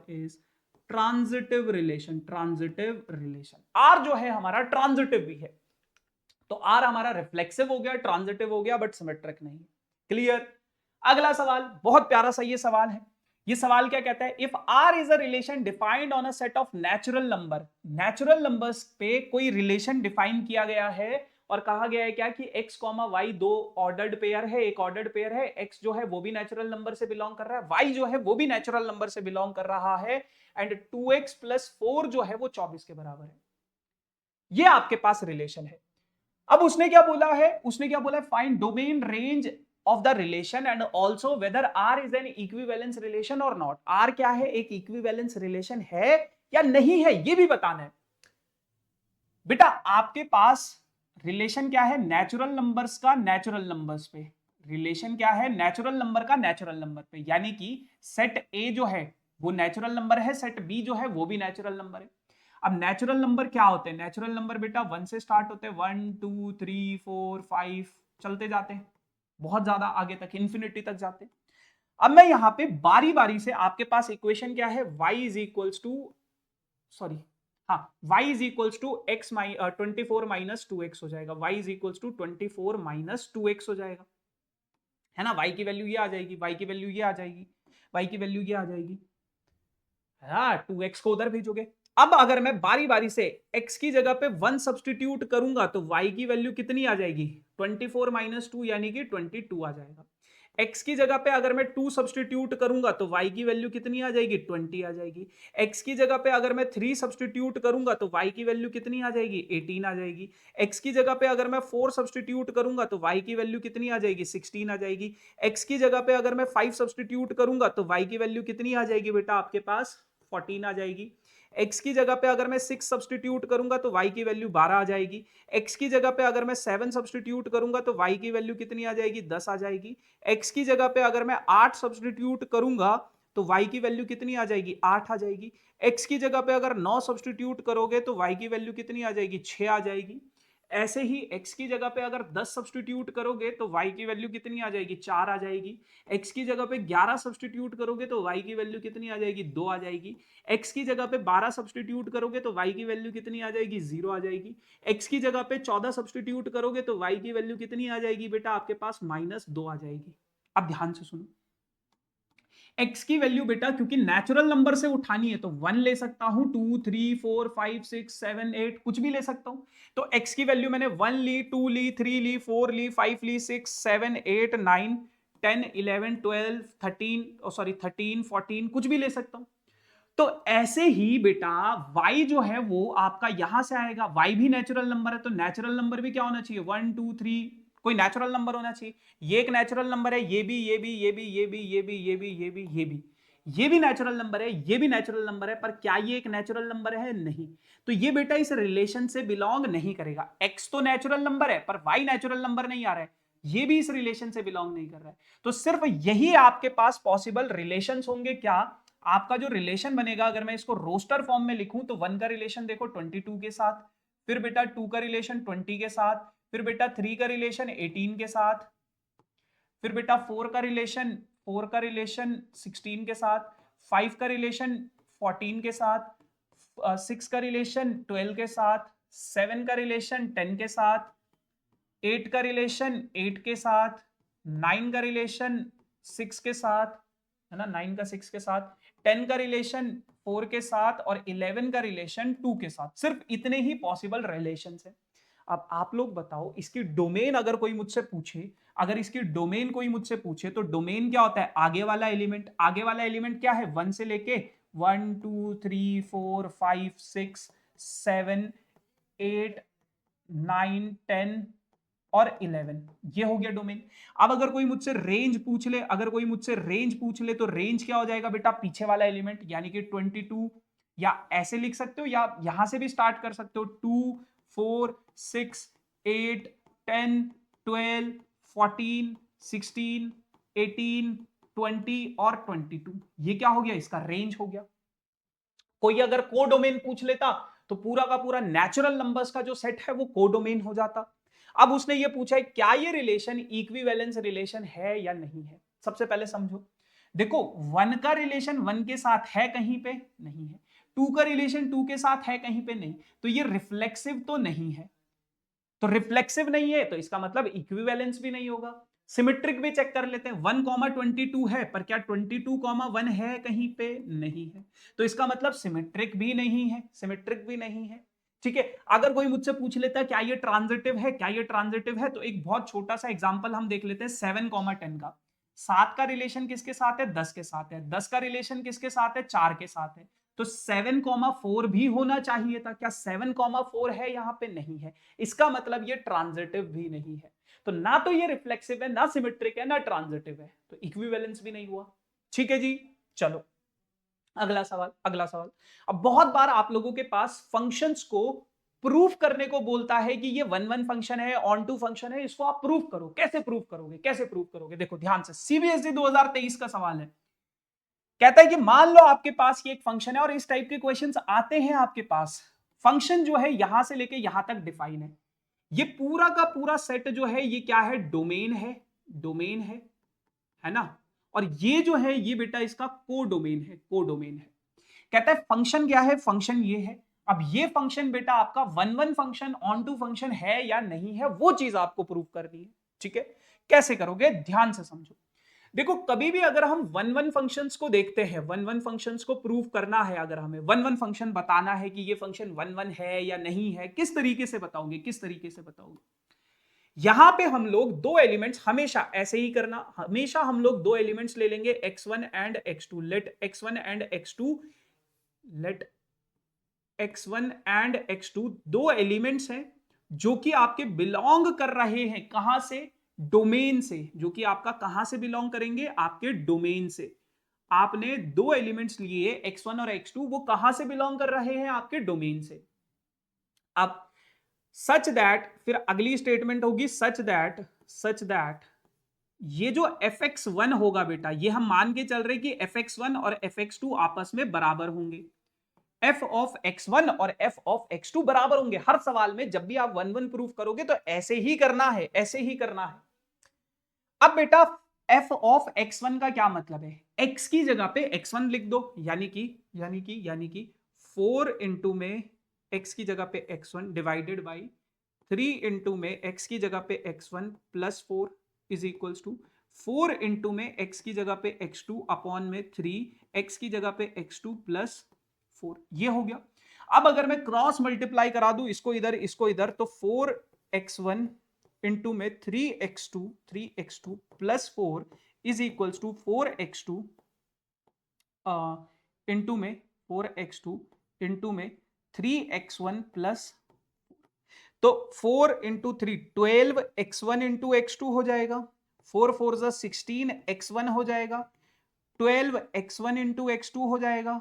Speaker 1: is transitive relation, transitive relation. R जो है हमारा ट्रांजिटिव भी है, तो आर हमारा रिफ्लेक्सिव हो गया, ट्रांजिटिव हो गया, बट सिमेट्रिक नहीं। क्लियर? अगला सवाल बहुत प्यारा सा ये सवाल है। ये सवाल क्या कहता है, if R is a relation defined on a set of natural number, natural numbers पे कोई रिलेशन डिफाइन किया गया है और कहा गया है क्या कि x कॉमा वाई दो ऑर्डर्ड पेयर है, एक ऑर्डर्ड पेयर है, x जो है वो भी नेचुरल नंबर से बिलोंग कर रहा है, y जो है वो भी नेचुरल नंबर से बिलोंग कर रहा है, एंड 2x प्लस 4 जो है वो 24 के बराबर है। ये आपके पास रिलेशन है। अब उसने क्या बोला है, उसने क्या बोला है, find domain range of the relation and also whether R is an equivalence relation और नॉट। आर क्या है, एक इक्विवेलेंस रिलेशन है या नहीं है, ये भी बताना है। बेटा आपके पास रिलेशन क्या है, नेचुरल नंबर्स का नेचुरल नंबर्स पे, रिलेशन क्या है, नेचुरल नंबर का नेचुरल नंबर पे, यानी कि सेट ए जो है वो नेचुरल नंबर है, सेट बी जो है वो भी नेचुरल नंबर है। अब नेचुरल नंबर क्या होते हैं, नेचुरल नंबर बेटा 1 से स्टार्ट होते हैं, 1 2 3 4 5 चलते जाते हैं, बहुत ज्यादा आगे तक इन्फिनिटी तक जाते हैं। अब मैं यहां पे बारी बारी से, आपके पास इक्वेशन क्या है, y is equals to, sorry हाँ, y is equals to x 24 minus 2x हो जाएगा, y is equals to 24 minus 2x हो जाएगा, है ना। y की वैल्यू ये आ जाएगी, y की वैल्यू ये आ जाएगी, y की वैल्यू ये आ जाएगी, हाँ 2x को उधर भेजोगे। अब अगर मैं बारी बारी से x की जगह पे 1 सब्सटीट्यूट करूंगा तो y की वैल्यू कितनी आ जाएगी, 24 माइनस 2 यानी कि 22 आ जाएगा। x की जगह पे अगर मैं 2 सब्सटीट्यूट करूंगा तो y की वैल्यू कितनी आ जाएगी, 20 आ जाएगी। x की जगह पे अगर मैं 3 सब्सटीट्यूट करूंगा तो y की वैल्यू कितनी आ जाएगी, 18 आ जाएगी। x की जगह पे अगर मैं 4 सब्सटीट्यूट करूंगा तो y की वैल्यू कितनी आ जाएगी, 16 आ जाएगी। x की जगह पे अगर मैं 5 सब्सटीट्यूट करूंगा तो y की वैल्यू कितनी आ जाएगी बेटा, आपके पास 14 आ जाएगी। x की जगह पे अगर मैं 6 सब्सटीट्यूट करूंगा तो y की वैल्यू 12 आ जाएगी। x की जगह पे अगर मैं 7 सब्सटीट्यूट करूंगा तो y की वैल्यू कितनी आ जाएगी, 10 आ जाएगी। x की जगह पे अगर मैं 8 सब्सटीट्यूट करूंगा तो y की वैल्यू कितनी आ जाएगी, 8 आ जाएगी। x की जगह पे अगर 9 सब्सटीट्यूट करोगे तो y की वैल्यू कितनी आ जाएगी, 6 आ जाएगी। ऐसे ही x की जगह पे अगर 10 सब्सटीट्यूट करोगे तो y की वैल्यू कितनी आ जाएगी, 4 आ जाएगी। x की जगह पे 11 सब्सटीट्यूट करोगे तो y की वैल्यू कितनी आ जाएगी, 2 आ जाएगी। x की जगह पे 12 सब्सटीट्यूट करोगे तो y की वैल्यू कितनी आ जाएगी, 0 आ जाएगी। x की जगह पे 14 सब्सटीट्यूट करोगे तो y की वैल्यू कितनी आ जाएगी बेटा, आपके पास -2 आ जाएगी। अब ध्यान से सुनो, x की वैल्यू बेटा क्योंकि नेचुरल नंबर से उठानी है तो 1 ले सकता हूं, 2 3 4 5 6 7 8 कुछ भी ले सकता हूं। तो x की वैल्यू मैंने 1 ली, 2 ली, 3 ली, 4 ली, 5 ली, 6 7 8 9 10 11 12 13 सॉरी 13 14 कुछ भी ले सकता हूं। तो ऐसे ही बेटा y जो है वो आपका यहां से आएगा, y भी नेचुरल नंबर है तो नेचुरल नंबर भी क्या होना चाहिए, 1 2 3 कोई नेचुरल नंबर होना चाहिए। ये एक नेचुरल नंबर है, ये भी ये भी ये भी ये भी ये भी ये भी ये भी ये भी ये भी नेचुरल नंबर है, ये भी नेचुरल नंबर है, पर क्या ये एक नेचुरल नंबर है, नहीं। तो ये बेटा इस रिलेशन से बिलोंग नहीं करेगा। x तो नेचुरल नंबर है पर y नेचुरल नंबर नहीं आ रहा है, ये भी इस रिलेशन से बिलोंग नहीं कर रहा है। तो सिर्फ यही आपके पास पॉसिबल रिलेशंस होंगे। क्या आपका जो रिलेशन बनेगा, अगर मैं इसको रोस्टर फॉर्म में लिखूं तो 1 का रिलेशन देखो 22 के साथ, फिर बेटा 2 का रिलेशन 20 के साथ, फिर बेटा 3 का रिलेशन 18 के साथ, फिर बेटा 4 का रिलेशन 4 का रिलेशन 16 के साथ, 5 का रिलेशन 14 के साथ, 6 का रिलेशन 12 के साथ, 7 का रिलेशन 10 के साथ, 8 का रिलेशन 8 के साथ, 9 का रिलेशन 6 के साथ, है ना, 9 का 6 के साथ, 10 का रिलेशन 4 के साथ और 11 का रिलेशन 2 के साथ। सिर्फ इतने ही पॉसिबल रिलेशंस हैं। अब आप लोग बताओ, इसकी डोमेन अगर कोई मुझसे पूछे, अगर इसकी डोमेन कोई मुझसे पूछे तो डोमेन क्या होता है? आगे वाला एलिमेंट। आगे वाला एलिमेंट क्या है? 1 से लेके 1 2 3 4 5 6 7 8 9 10 और 11, ये हो गया डोमेन। अब अगर कोई मुझसे रेंज पूछ ले, अगर कोई मुझसे रेंज पूछ ले तो रेंज क्या हो जाएगा बेटा? पीछे वाला एलिमेंट यानी कि 22, या ऐसे लिख सकते हो या यहां से भी स्टार्ट कर सकते हो, 2 4 6 8 10 12 14 16 18 20 और 22, ये क्या हो गया? इसका रेंज हो गया। कोई अगर कोडोमेन पूछ लेता तो पूरा का पूरा नेचुरल नंबर्स का जो सेट है वो कोडोमेन हो जाता। अब उसने ये पूछा है क्या ये रिलेशन इक्विवेलेंस रिलेशन है या नहीं है। सबसे पहले समझो, देखो 1 का रिलेशन 1 के साथ है कहीं पे? नहीं है। 2 का रिलेशन 2 के साथ है कहीं पे? नहीं। तो ये रिफ्लेक्सिव तो नहीं है। तो रिफ्लेक्सिव नहीं है तो इसका मतलब इक्विवेलेंस भी नहीं होगा। सिमेट्रिक भी चेक कर लेते हैं, 1,22 है पर क्या 22,1 है कहीं पे? नहीं है। तो इसका मतलब सिमेट्रिक भी नहीं है, सिमेट्रिक भी नहीं है। ठीक है। अगर कोई मुझसे पूछ लेता है क्या ये ट्रांजिटिव है, क्या ये ट्रांजिटिव है, तो एक बहुत छोटा सा एग्जांपल हम देख लेते हैं 7,10 का। 7 का रिलेशन किसके साथ है? 10 के साथ है। 10 का रिलेशन किसके साथ है? 4 के साथ है। तो 7,4 भी होना चाहिए था। क्या 7,4 है? यहां पे नहीं है। इसका मतलब ये ट्रांजिटिव भी नहीं है। तो ना तो ये रिफ्लेक्सिव है, ना सिमेट्रिक है, ना ट्रांजिटिव है, तो इक्विवेलेंस भी नहीं हुआ। ठीक है जी, चलो अगला सवाल। अगला सवाल, अब बहुत बार आप लोगों के पास फंक्शंस को प्रूफ करने को बोलता है कि ये वन वन फंक्शन है, ऑन टू फंक्शन है, इसको आप प्रूफ करो। कैसे प्रूफ करोगे? कैसे प्रूफ करोगे? देखो ध्यान से, सीबीएसई 2023 का सवाल है। कहता है कि मान लो आपके पास ये एक फंक्शन है और इस टाइप के क्वेश्चंस आते हैं आपके पास। फंक्शन जो है यहां से लेके यहां तक डिफाइन है। ये पूरा का पूरा सेट जो है ये क्या है? डोमेन है। डोमेन है ना। और ये जो है ये बेटा इसका कोडोमेन है। कोडोमेन है। कहता है फंक्शन क्या है? फंक्शन ये है। अब ये फंक्शन बेटा आपका one one function, onto function है या नहीं है, वो चीज आपको प्रूव करनी है। ठीक है। कैसे करोगे? ध्यान से समझो। देखो कभी भी अगर हम वन वन फंक्शंस को देखते हैं, वन वन फंक्शंस को प्रूव करना है, अगर हमें वन वन फंक्शन बताना है कि ये फंक्शन वन वन है या नहीं है, किस तरीके से बताओगे? किस तरीके से बताओगे? यहां पे हम लोग दो एलिमेंट्स, हमेशा ऐसे ही करना, हमेशा हम लोग दो एलिमेंट्स ले लेंगे, x1 and x2। Let x1 and x2, let x1 and x2 दो एलिमेंट्स हैं जो कि आपके बिलोंग कर रहे हैं कहां से? डोमेन से। जो कि आपका कहां से बिलोंग करेंगे? आपके डोमेन से। आपने दो एलिमेंट्स लिए x1 और x2, वो कहां से बिलोंग कर रहे हैं? आपके डोमेन से। अब सच दैट, फिर अगली स्टेटमेंट होगी सच दैट ये जो fx1 होगा बेटा, ये हम मान के चल रहे कि fx1 और fx2 आपस में बराबर होंगे। f ऑफ x1 और f ऑफ x2 बराबर होंगे। हर सवाल में जब भी आप वन वन प्रूफ करोगे तो ऐसे ही करना है, ऐसे ही करना है। अब बेटा f ऑफ x1 का क्या मतलब है? x की जगह पे x1 लिख दो, यानी कि 4 इंटू में x की जगह पे x1 डिवाइडेड बाई 3 इंटू में x की जगह पे x1 plus 4 is equals to 4 into में x की जगह पे x2 अपॉन में 3 x की जगह पे x2 प्लस 4। ये हो गया। अब अगर मैं क्रॉस मल्टीप्लाई करा दूं इसको इधर इसको इधर, तो 4x1 इंटू में 3x2 plus 4 is equals to 4x2 into में 4x2 इंटू में 3x1 प्लस, तो 4 इंटू 3 12 x1 इंटू x2 हो जाएगा। 4 4 16 x1 हो जाएगा। 12 x1 इंटू x2 हो जाएगा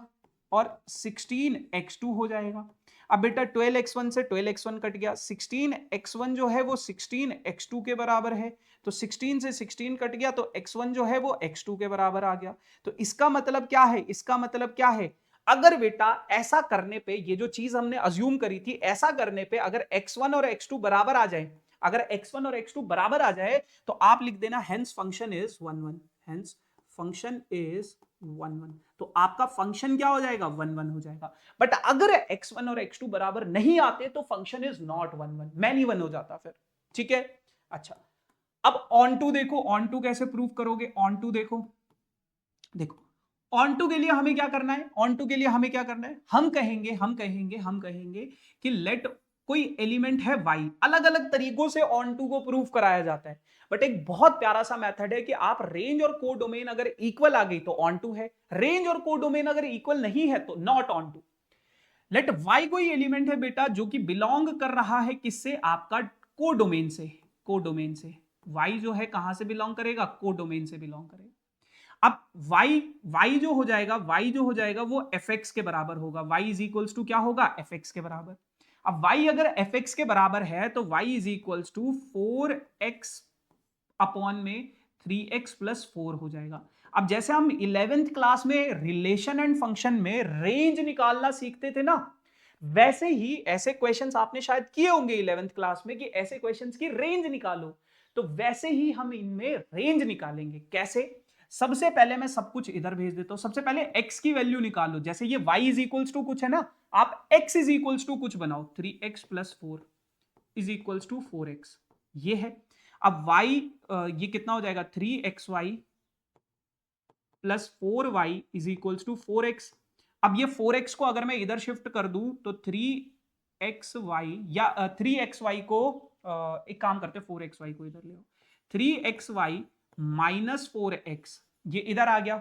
Speaker 1: और 16 x2 हो जाएगा। अब बेटा 12 x1 से 12 x1 कट गया, 16 x1 जो है वो 16 x2 के बराबर है, तो 16 से 16 कट गया तो x1 जो है वो x2 के बराबर आ गया। तो इसका मतलब क्या है? इसका मतलब क्या है? अगर बेटा ऐसा करने पे, ये जो चीज हमने अज्यूम करी थी, ऐसा करने पे अगर x1 और x2 बराबर आ जाए, अगर x1 और x2 बराबर आ जाए तो आप लिख देना hence function is 1 1। Hence function is 1 1। तो आपका फंक्शन क्या हो जाएगा, 1 1 हो जाएगा। बट अगर x1 और x2 बराबर नहीं आते तो फंक्शन इज नॉट 1 1, मैनी 1 हो जाता फिर। ठीक है, अच्छा अब ऑन टू देखो, ऑन टू कैसे प्रूव करोगे, ऑन टू देखो, देखो ऑन टू के लिए हमें क्या करना है, ऑन टू के लिए हमें क्या करना है, हम कहेंगे कि लेट कोई एलिमेंट है y, अलग अलग तरीकों से ऑन टू को प्रूव कराया जाता है, बट एक बहुत प्यारा सा मेथड है कि आप रेंज और कोडोमेन अगर इक्वल आ गई तो ऑन टू है, रेंज और कोडोमेन अगर इक्वल नहीं है तो not onto. Let y कोई एलिमेंट है बेटा जो कि बिलोंग कर रहा है किससे, आपका कोडोमेन से, कोडोमेन से। y जो है कहां से बिलोंग करेगा, कोडोमेन से बिलोंग करेगा। अब y जो हो जाएगा वो fx के बराबर होगा, y इज इक्वल्स टू क्या होगा, fx के बराबर। अब y अगर fx के बराबर है तो y is equals to 4x upon में 3x प्लस 4 हो जाएगा। अब जैसे हम 11th क्लास में रिलेशन एंड फंक्शन में रेंज निकालना सीखते थे ना, वैसे ही ऐसे क्वेश्चंस आपने शायद किए होंगे 11th क्लास में कि ऐसे क्वेश्चंस की रेंज निकालो, तो वैसे ही हम इनमें रेंज निकालेंगे। कैसे, सबसे पहले मैं सब कुछ इधर भेज देता हूं। सबसे पहले x की वैल्यू निकालो, जैसे ये y इज इक्वल्स टू कुछ है ना, आप x इज इक्वल्स टू कुछ बनाओ, 3x plus 4 is equals to 4x, ये है। अब y ये कितना हो जाएगा, 3xy plus 4y is equals to 4x। अब ये 4x को अगर मैं इधर शिफ्ट कर दूं तो 3xy या 3xy को एक काम करते हैं, 4xy को इधर ले आओ, 3xy माइनस 4x ये इधर आ गया,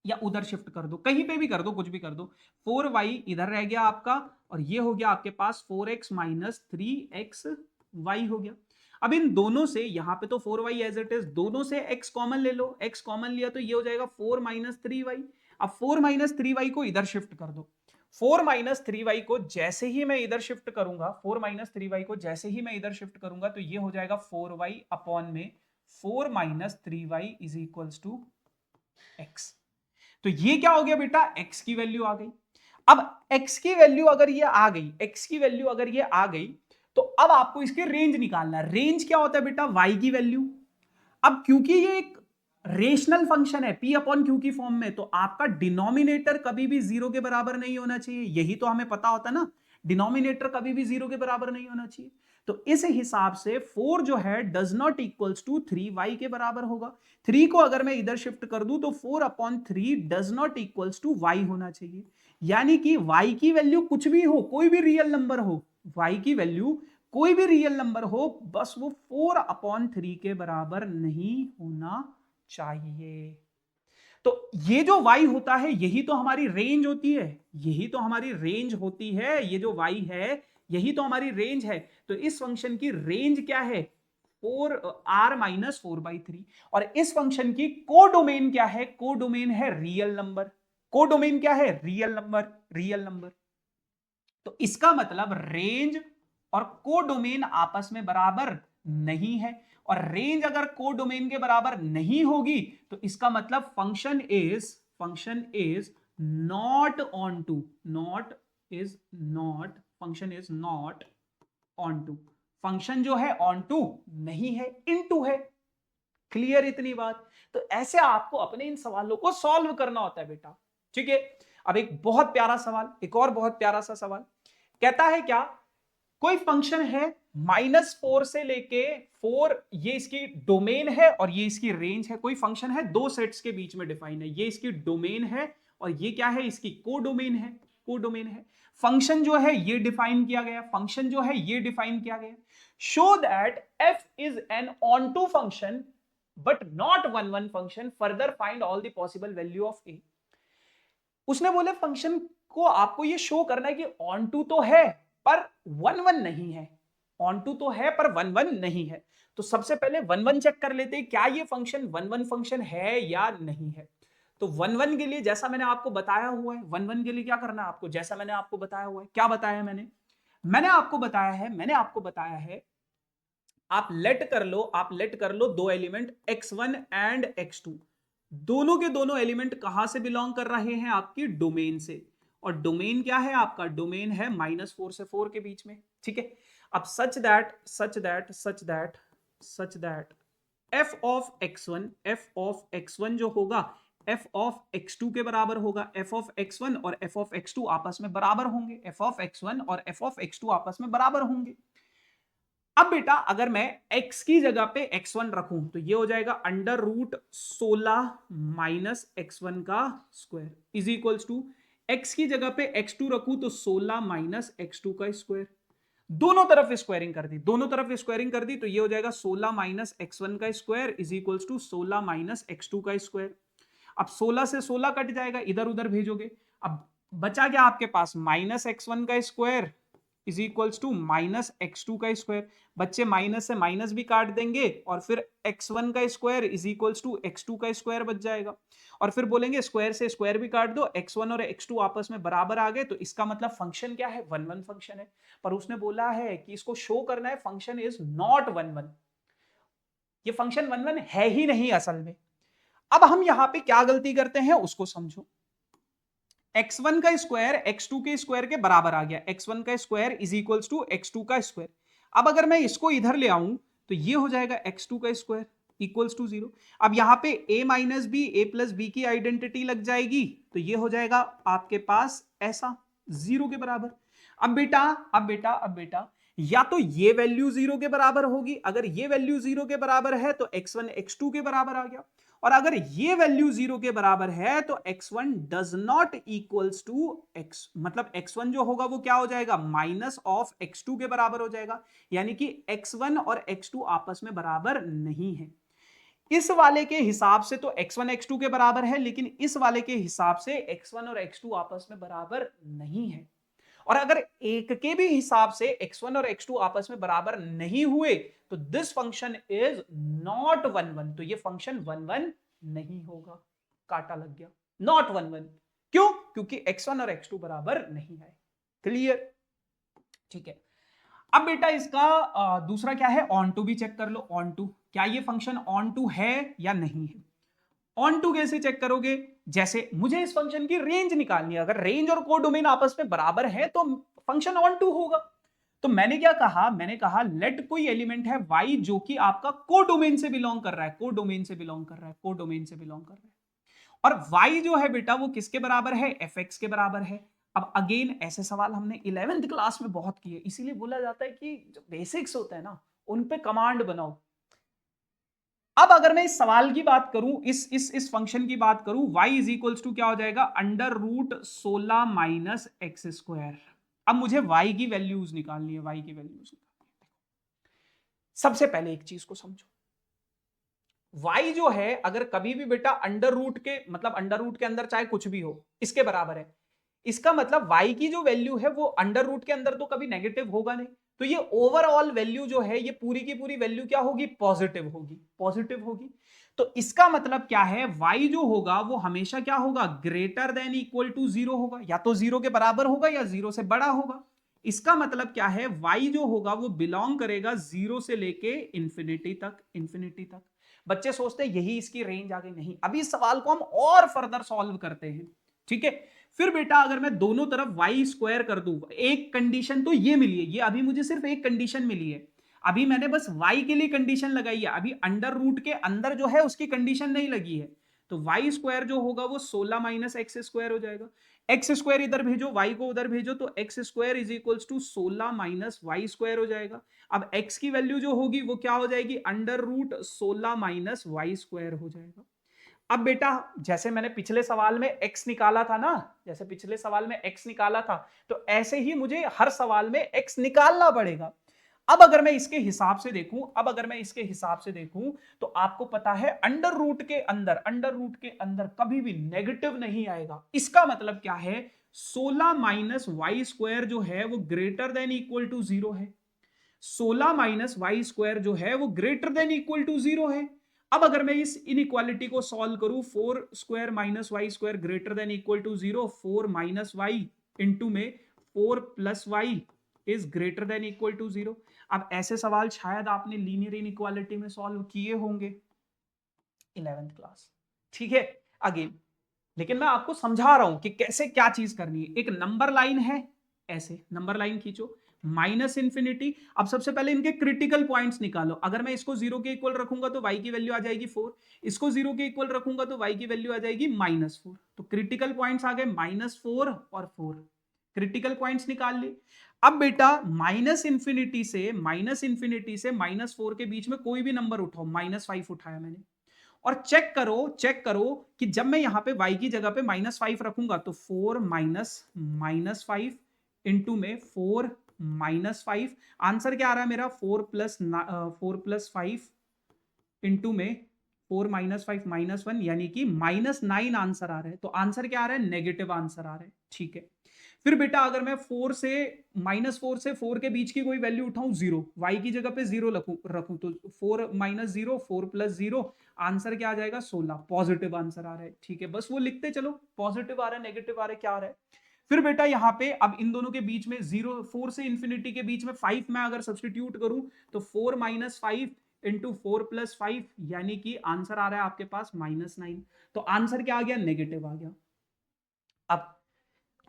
Speaker 1: या उधर शिफ्ट कर दो, कहीं पे भी कर दो, कुछ भी कर दो। 4y इधर रह गया आपका, और ये हो गया आपके पास 4x माइनस 3xy हो गया। अब इन दोनों से, यहां पे तो 4y एज इट इज, दोनों से x कॉमन ले लो, x कॉमन लिया तो ये हो जाएगा 4 माइनस 3y। अब 4 माइनस 3y को इधर शिफ्ट कर दो, 4 माइनस 3y को जैसे ही मैं इधर शिफ्ट करूंगा, 4 माइनस 3y को जैसे ही मैं इधर शिफ्ट करूंगा तो ये हो जाएगा 4y अपॉन में 4 minus 3y is equals to x। तो ये क्या हो गया बेटा, x की वैल्यू आ गई। अब x की वैल्यू अगर ये आ गई, x की वैल्यू अगर ये आ गई, तो अब आपको इसके रेंज निकालना है। रेंज क्या होता है बेटा, y की वैल्यू। अब क्योंकि ये एक रेशनल फंक्शन है p अपॉन q की फॉर्म में, तो आपका डिनोमिनेटर कभी भी 0 के बराबर नहीं होना चाहिए, यही तो हमें पता होता ना, डिनोमिनेटर कभी भी 0 के बराबर नहीं होना चाहिए। तो इस हिसाब से 4 जो है does not equals to 3y के बराबर होगा। 3 को अगर मैं इधर शिफ्ट कर दूं तो 4 upon 3 does not equals to y होना चाहिए। यानी कि y की वैल्यू कुछ भी हो, कोई भी रियल नंबर हो, y की वैल्यू कोई भी रियल नंबर हो, बस वो 4 अपॉन 3 के बराबर नहीं होना चाहिए। तो ये जो y होता है यही तो हमारी रेंज होती है, यही तो हमारी रेंज होती है, ये जो y है यही तो हमारी रेंज है। तो इस फंक्शन की रेंज क्या है, 4r माइनस 4/3। और इस फंक्शन की कोडोमेन क्या है, कोडोमेन है रियल नंबर। कोडोमेन क्या है, रियल नंबर, रियल नंबर। तो इसका मतलब रेंज और कोडोमेन आपस में बराबर नहीं है, और रेंज अगर कोडोमेन के बराबर नहीं होगी तो इसका मतलब function is not onto, function is not onto, function जो है ऑन टू नहीं है, इनटू है। क्लियर इतनी बात। तो ऐसे आपको अपने इन सवालों को सॉल्व करना होता है बेटा। ठीक है, अब एक बहुत प्यारा सवाल, एक और बहुत प्यारा सा सवाल कहता है क्या, कोई फंक्शन है -4 से लेके 4, ये इसकी डोमेन है और ये इसकी रेंज है। कोई फंक्शन है, दो सेट्स के बीच में डिफाइन है, ये इसकी डोमेन है और ये क्या है, इसकी कोडोमेन है, कोडोमेन है। फंक्शन जो है ये डिफाइन किया गया, फंक्शन जो है ये डिफाइन किया गया। Show that f is an onto function but not 1 1 function, further find all the possible value of a। उसने बोले फंक्शन को आपको ये शो करना है कि ऑन टू तो है पर 1 1 नहीं है, ऑन टू तो है पर 1 1 नहीं है। तो सबसे पहले 1 1 चेक कर लेते हैं, क्या ये फंक्शन 1 1 फंक्शन है या नहीं है। तो 1 1 के लिए जैसा मैंने आपको बताया हुआ है, 1 1 के लिए क्या करना है आपको, जैसा मैंने आपको बताया हुआ है। क्या बताया है मैंने आपको बताया है आप लेट कर लो दो एलिमेंट x1 एंड x2, दोनों के दोनों एलिमेंट कहां से बिलोंग कर रहे हैं, आपकी डोमेन से। और डोमेन क्या है आपका, डोमेन है -4 से 4 के बीच में। ठीक है, अब such that F of x1 जो होगा एफ ऑफ x2 के बराबर होगा। एफ ऑफ x1 और एफ ऑफ x2 आपस में बराबर होंगे। एफ ऑफ x1 और एफ ऑफ x2 आपस में बराबर होंगे। अब बेटा अगर मैं x की जगह पे x1 रखूं तो ये हो जाएगा अंडर रूट 16 माइनस x1 का square is equals to x की जगह पे x2 रखूं तो 16 माइनस x2 का स्क्वायर। दोनों तरफ स्क्वायरिंग कर दी, दोनों तरफ स्क्वायरिंग कर दी तो ये हो जाएगा 16 माइनस x1 का square is equals to 16 minus x2 का स्क्वायर। अब 16 से 16 कट जाएगा, इधर उधर भेजोगे। अब बचा क्या आपके पास, माइनस x1 का square is equals to minus x2 का स्क्वायर। बच्चे माइनस से माइनस भी काट देंगे और फिर x1 का square is equals to x2 का स्क्वायर बच जाएगा। और फिर बोलेंगे स्क्वायर से स्क्वायर भी काट दो, x1 और x2 आपस में बराबर आ गए तो इसका मतलब फंक्शन क्या है, 1 1 फंक्शन है। पर उसने बोला है कि इसको शो करना है फंक्शन इज नॉट 1 1, ये फंक्शन 1 1 है ही नहीं असल में। अब हम यहां पे क्या गलती करते हैं उसको समझो। x1 का स्क्वायर x2 के स्क्वायर के बराबर आ गया, x1 का square is equals to x2 का स्क्वायर। अब अगर मैं इसको इधर ले आऊं तो ये हो जाएगा x2 का स्क्वायर इक्वल्स टू 0। अब यहां पे a minus B A plus B की आइडेंटिटी लग जाएगी तो ये हो जाएगा आपके पास ऐसा 0 के बराबर। अब बेटा या तो ये वैल्यू 0 के बराबर होगी, अगर ये वैल्यू 0 के बराबर है तो x1 x2 के बराबर आ गया, और अगर ये वैल्यू 0 के बराबर है तो x1 does not equals to x, मतलब x1 जो होगा वो क्या हो जाएगा, माइनस ऑफ x2 के बराबर हो जाएगा। यानी कि x1 और x2 आपस में बराबर नहीं है। इस वाले के हिसाब से तो x1 x2 के बराबर है, लेकिन इस वाले के हिसाब से x1 और x2 आपस में बराबर नहीं है। और अगर एक के भी हिसाब से x1 और x2 आपस में बराबर नहीं हुए तो दिस फंक्शन इज नॉट 1 1, तो ये फंक्शन 1 1 नहीं होगा। काटा लग गया, नॉट 1 1। क्यों? क्योंकि x1 और x2 बराबर नहीं है। क्लियर? ठीक है। अब बेटा इसका दूसरा क्या है, ऑन टू भी चेक कर लो। ऑन टू, क्या ये फंक्शन ऑन टू है या नहीं है। ऑन टू कैसे चेक करोगे, जैसे मुझे इस फंक्शन की रेंज निकालनी है, अगर रेंज और कोडोमेन आपस में बराबर है तो फंक्शन ऑन टू होगा। तो मैंने क्या कहा, मैंने कहा लेट कोई एलिमेंट है y जो कि आपका कोडोमेन से बिलोंग कर रहा है, कोडोमेन से बिलोंग कर रहा है, कोडोमेन से बिलोंग कर रहा है। और y जो है बेटा वो किसके बराबर है, fx के बराबर है। अब अगेन ऐसे सवाल हमने 11th क्लास में बहुत किए, इसीलिए बोला जाता है कि जो बेसिक्स होते हैं ना उन पे कमांड बनाओ। अब अगर मैं इस सवाल की बात करूं, इस फंक्शन की बात करूं, y इज इक्वल्स टू क्या हो जाएगा, under root 16 minus x square. अब मुझे y की वैल्यूज निकालनी है, y की वैल्यूज। सबसे पहले एक चीज को समझो, y जो है अगर कभी भी बेटा अंडर रूट के, मतलब अंडर रूट के अंदर चाहे कुछ भी हो, इसके बराबर है, इसका मतलब y की जो वैल्यू है वो अंडर रूट के अंदर तो कभी नेगेटिव होगा नहीं, तो ये ओवरऑल वैल्यू जो है ये पूरी की पूरी वैल्यू क्या होगी, पॉजिटिव होगी, पॉजिटिव होगी। तो इसका मतलब क्या है, y जो होगा वो हमेशा क्या होगा, ग्रेटर देन इक्वल टू 0 होगा, या तो 0 के बराबर होगा या 0 से बड़ा होगा। इसका मतलब क्या है, y जो होगा वो बिलोंग करेगा 0 से लेके इंफिनिटी तक, इंफिनिटी तक। बच्चे सोचते हैं यही इसकी रेंज आ गई, नहीं, अभी इस सवाल को हम और फर्दर सॉल्व करते हैं। ठीक है, फिर बेटा अगर मैं दोनों तरफ y स्क्वायर कर दूं, एक कंडीशन तो ये मिली है, ये अभी मुझे सिर्फ एक कंडीशन मिली है, अभी मैंने बस y के लिए कंडीशन लगाई है, अभी अंडर रूट के अंदर जो है उसकी कंडीशन नहीं लगी है। तो y स्क्वायर जो होगा वो 16 माइनस एक्स स्क्वायर हो जाएगा। एक्स स्क्वायर इधर भेजो, y को उधर भेजो, तो x square is equals to 16 minus y square हो जाएगा। अब x की वैल्यू जो होगी वो क्या हो जाएगी, under root 16 minus y square हो जाएगा। अब बेटा जैसे मैंने पिछले सवाल में x निकाला था ना, जैसे पिछले सवाल में x निकाला था, तो ऐसे ही मुझे हर सवाल में x निकालना पड़ेगा। अब अगर मैं इसके हिसाब से देखूं, अब अगर मैं इसके हिसाब से देखूं तो आपको पता है अंडर रूट के अंदर, अंडर रूट के अंदर कभी भी नेगेटिव नहीं आएगा। इसका मतलब क्या है, 16 माइनस वाई स्क्वायर जो है वो ग्रेटर देन इक्वल टू 0 है, 16 माइनस वाई स्क्वायर जो है वो ग्रेटर देन इक्वल टू 0 है। अब अगर मैं इस इनइक्वालिटी को सॉल्व करूं, 4 square minus y square greater than equal to 0, 4 minus y into में 4 plus y is greater than equal to 0। अब ऐसे सवाल शायद आपने लीनियर इनइक्वालिटी में सॉल्व किए होंगे 11th क्लास। ठीक है, अगेन लेकिन मैं आपको समझा रहा हूं कि कैसे क्या चीज करनी है। एक नंबर लाइन है, ऐसे नंबर लाइन खींचो, माइनस इंफिनिटी। अब सबसे पहले इनके क्रिटिकल पॉइंट्स निकालो। अगर मैं इसको 0 के इक्वल रखूंगा तो y की वैल्यू आ जाएगी 4, इसको 0 के इक्वल रखूंगा तो y की वैल्यू आ जाएगी -4। तो क्रिटिकल पॉइंट्स आ गए -4 और 4, क्रिटिकल पॉइंट्स निकाल लिए। अब बेटा माइनस इंफिनिटी से -4 के बीच में कोई भी नंबर उठाओ, -5 उठाया मैंने, और चेक करो कि जब मैं यहां पे y की जगह पे -5 रखूंगा तो 4 -5 इंटू में 4 -5, आंसर क्या आ रहा है मेरा 4 + 5 इंटू में 4 -5 -1, यानी कि -9 आंसर आ रहा है। तो आंसर क्या आ रहा है, नेगेटिव आंसर आ रहा है। ठीक है, फिर बेटा अगर मैं -4 से 4 के बीच की कोई वैल्यू उठाऊं 0, y की जगह पे 0 रखूं तो 4 - 0 4 + 0, आंसर क्या आ जाएगा 16, पॉजिटिव आंसर आ रहा है। ठीक है, बस वो लिखते चलो, पॉजिटिव आ रहा है, नेगेटिव आ रहा है, क्या आ रहा है। फिर बेटा यहां पे अब इन दोनों के बीच में 4 से इंफिनिटी के बीच में 5 में अगर सब्सटीट्यूट करूं तो 4 - 5 इंटू 4 + 5, यानी कि आंसर आ रहा है आपके पास -9। तो आंसर क्या आ गया, नेगेटिव आ गया। अब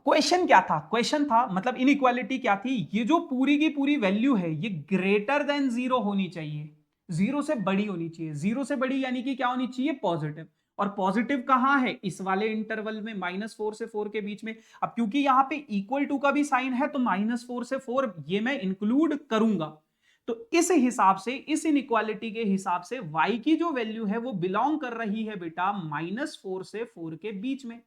Speaker 1: क्वेश्चन क्या था, क्वेश्चन था मतलब इनइक्वालिटी क्या थी, ये जो पूरी की पूरी वैल्यू है ये ग्रेटर देन 0 होनी चाहिए, 0 से बड़ी होनी चाहिए। 0 से बड़ी यानी कि क्या होनी चाहिए, पॉजिटिव। और पॉजिटिव कहां है, इस वाले इंटरवल में -4 से 4 के बीच में। अब क्योंकि यहां पे इक्वल टू का भी साइन है तो -4 से 4 ये मैं इंक्लूड करूंगा। तो इस हिसाब से, इस इनइक्वालिटी के हिसाब से y की जो वैल्यू है वो बिलोंग कर रही है बेटा -4 से 4 के बीच में,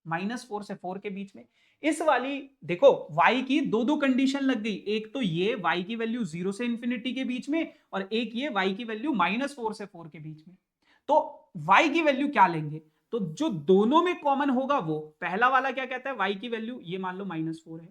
Speaker 1: -4 से 4 के बीच में। इस वाली देखो y की दो कंडीशन लग गई, एक तो ये y की वैल्यू 0 से इंफिनिटी के बीच में, और एक ये y की वैल्यू -4 से 4 के बीच में। तो y की वैल्यू क्या लेंगे, तो जो दोनों में कॉमन होगा वो, पहला वाला क्या कहता है, y की वैल्यू ये मान लो -4 है,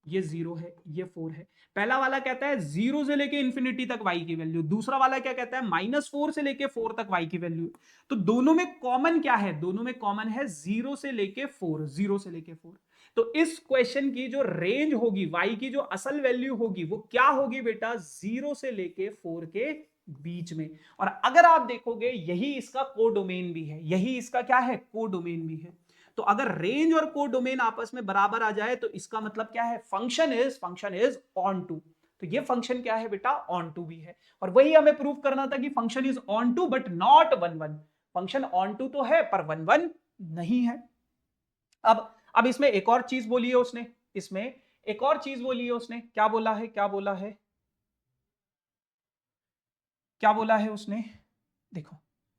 Speaker 1: ये 0 है, ये 4 है। पहला वाला कहता है 0 से लेके इंफिनिटी तक y की वैल्यू, दूसरा वाला क्या कहता है -4 से लेके 4 तक y की वैल्यू। तो दोनों में कॉमन क्या है, दोनों में कॉमन है 0 से लेके 4, 0 से लेके 4। तो इस क्वेश्चन की जो रेंज होगी, y की जो असल वैल्यू होगी वो क्या होगी बेटा, 0 से लेके 4 के बीच में। और अगर आप देखोगे यही इसका कोडोमेन भी है, यही इसका क्या है, कोडोमेन भी है। तो अगर रेंज और कोडोमेन आपस में बराबर आ जाए तो इसका मतलब क्या है, फंक्शन इज ऑन टू। तो ये फंक्शन क्या है बेटा, ऑन टू भी है। और वही हमें प्रूव करना था कि function is onto but not 1 1। Function onto तो है पर 1 1 नहीं है। अब इसमें एक और चीज बोली है उसने, इसमें एक और चीज बोली है उसने, क्या बोला है, क्या बोला है, क्या बोला है उसने, देखो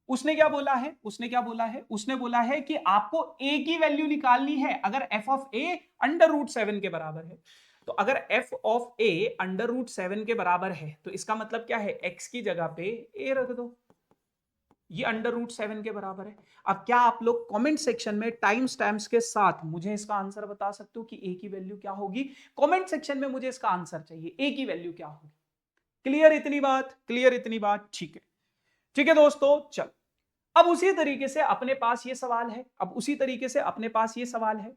Speaker 1: उसने क्या बोला है, उसने क्या बोला है, उसने बोला है कि आपको a की वैल्यू निकालनी है अगर f ऑफ a √7 के बराबर है। तो अगर f ऑफ a √7 के बराबर है तो इसका मतलब क्या है, x की जगह पे a रख दो, ये √7 के बराबर है। अब क्या आप लोग कमेंट सेक्शन में टाइम स्टैम्प्स के साथ मुझे इसका आंसर बता सकते हो कि a की वैल्यू क्या होगी, कमेंट सेक्शन में मुझे इसका आंसर चाहिए, a की वैल्यू क्या होगी। क्लियर इतनी बात, क्लियर इतनी बात, ठीक है। ठीक है दोस्तों, चल अब उसी तरीके से अपने पास ये सवाल है, अब उसी तरीके से अपने पास ये सवाल है,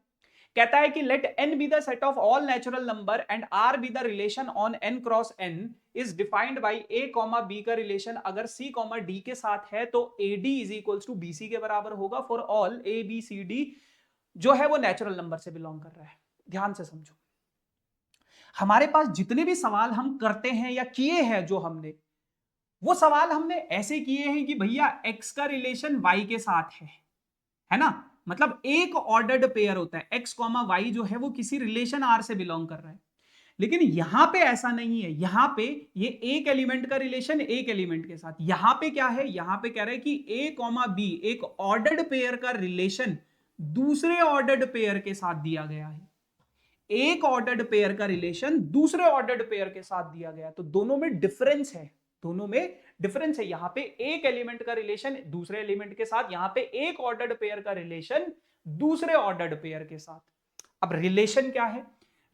Speaker 1: कहता है कि let n be the set of all natural number and r be the relation on n cross n is defined by a comma b का रिलेशन अगर c कॉमा d के साथ है तो ad is equals to bc के बराबर होगा for all a b c d जो है वो नेचुरल नंबर से बिलोंग कर रहा है। ध्यान से समझो, हमारे पास जितने भी सवाल हम करते हैं या किए हैं, जो हमने वो सवाल हमने ऐसे किए हैं कि भैया x का रिलेशन y के साथ है ना, मतलब एक ऑर्डर्ड पेयर होता है, x कॉमा y जो है वो किसी रिलेशन r से बिलोंग कर रहा है। लेकिन यहां पे ऐसा नहीं है, यहां पे ये एक एलिमेंट का रिलेशन एक एलिमेंट के साथ, यहां पे क्या है, यहां पे कह रहा है कि a कॉमा b एक ऑर्डर्ड पेयर का रिलेशन दूसरे ऑर्डर्ड पेयर के साथ दिया गया है, एक ऑर्डर्ड पेयर का रिलेशन दूसरे ऑर्डर्ड पेयर के साथ दिया गया। तो दोनों में डिफरेंस है, दोनों में डिफरेंस है। यहां पे एक एलिमेंट का रिलेशन दूसरे एलिमेंट के साथ, यहां पे एक ऑर्डर्ड पेयर का रिलेशन दूसरे ऑर्डर्ड पेयर के साथ। अब रिलेशन क्या है,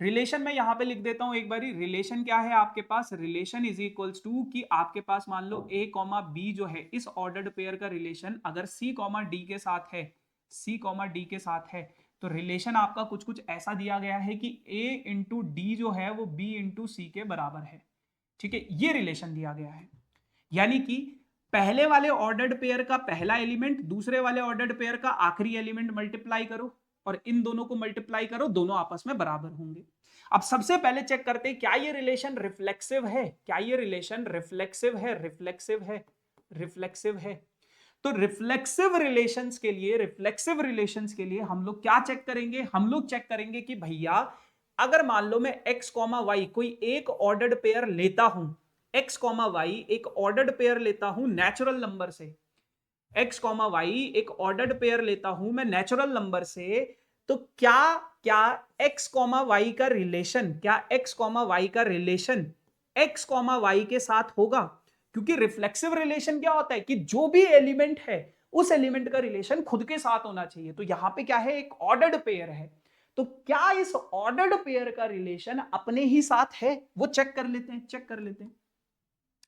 Speaker 1: रिलेशन मैं यहां पे लिख देता हूं एक बारी, रिलेशन क्या है आपके पास, रिलेशन इज इक्वल्स टू कि आपके पास मान लो a कॉमा बी जो है इस ऑर्डर्ड पेयर का रिलेशन अगर c कॉमा डी के साथ है, c कॉमा डी के साथ है, तो रिलेशन आपका कुछ कुछ ऐसा दिया गया है कि a इंटू डी जो है वो b इंटू सी के बराबर है। ठीक है, ये रिलेशन दिया गया है, यानी कि पहले वाले ऑर्डर्ड पेयर का पहला एलिमेंट दूसरे वाले ऑर्डर्ड पेयर का आखिरी एलिमेंट मल्टीप्लाई करो और इन दोनों को मल्टीप्लाई करो, दोनों आपस में बराबर होंगे। अब सबसे पहले चेक करते हैं क्या ये रिलेशन रिफ्लेक्सिव है, क्या ये रिलेशन रिफ्लेक्सिव है, रिफ्लेक्सिव है, रिफ्लेक्सिव है। तो रिफ्लेक्सिव रिलेशंस के लिए हम लोग क्या चेक करेंगे, हम लोग चेक करेंगे कि भैया अगर मान लो मैं x कॉमा वाई कोई एक ऑर्डर्ड पेयर लेता हूं, x कॉमा वाई एक ऑर्डर्ड पेयर लेता हूं नेचुरल नंबर से, x कॉमा वाई एक ऑर्डर्ड पेयर लेता हूं मैं नेचुरल नंबर से, तो क्या क्या x कॉमा वाई का रिलेशन, क्या x कॉमा वाई का रिलेशन x कॉमा वाई के साथ होगा? क्योंकि रिफ्लेक्सिव रिलेशन क्या होता है कि जो भी एलिमेंट है उस एलिमेंट का रिलेशन खुद के साथ होना चाहिए। तो यहां पे क्या है, एक ऑर्डर्ड पेयर है, तो क्या इस ऑर्डर्ड पेयर का रिलेशन अपने ही साथ है, वो चेक कर लेते हैं, चेक कर लेते हैं।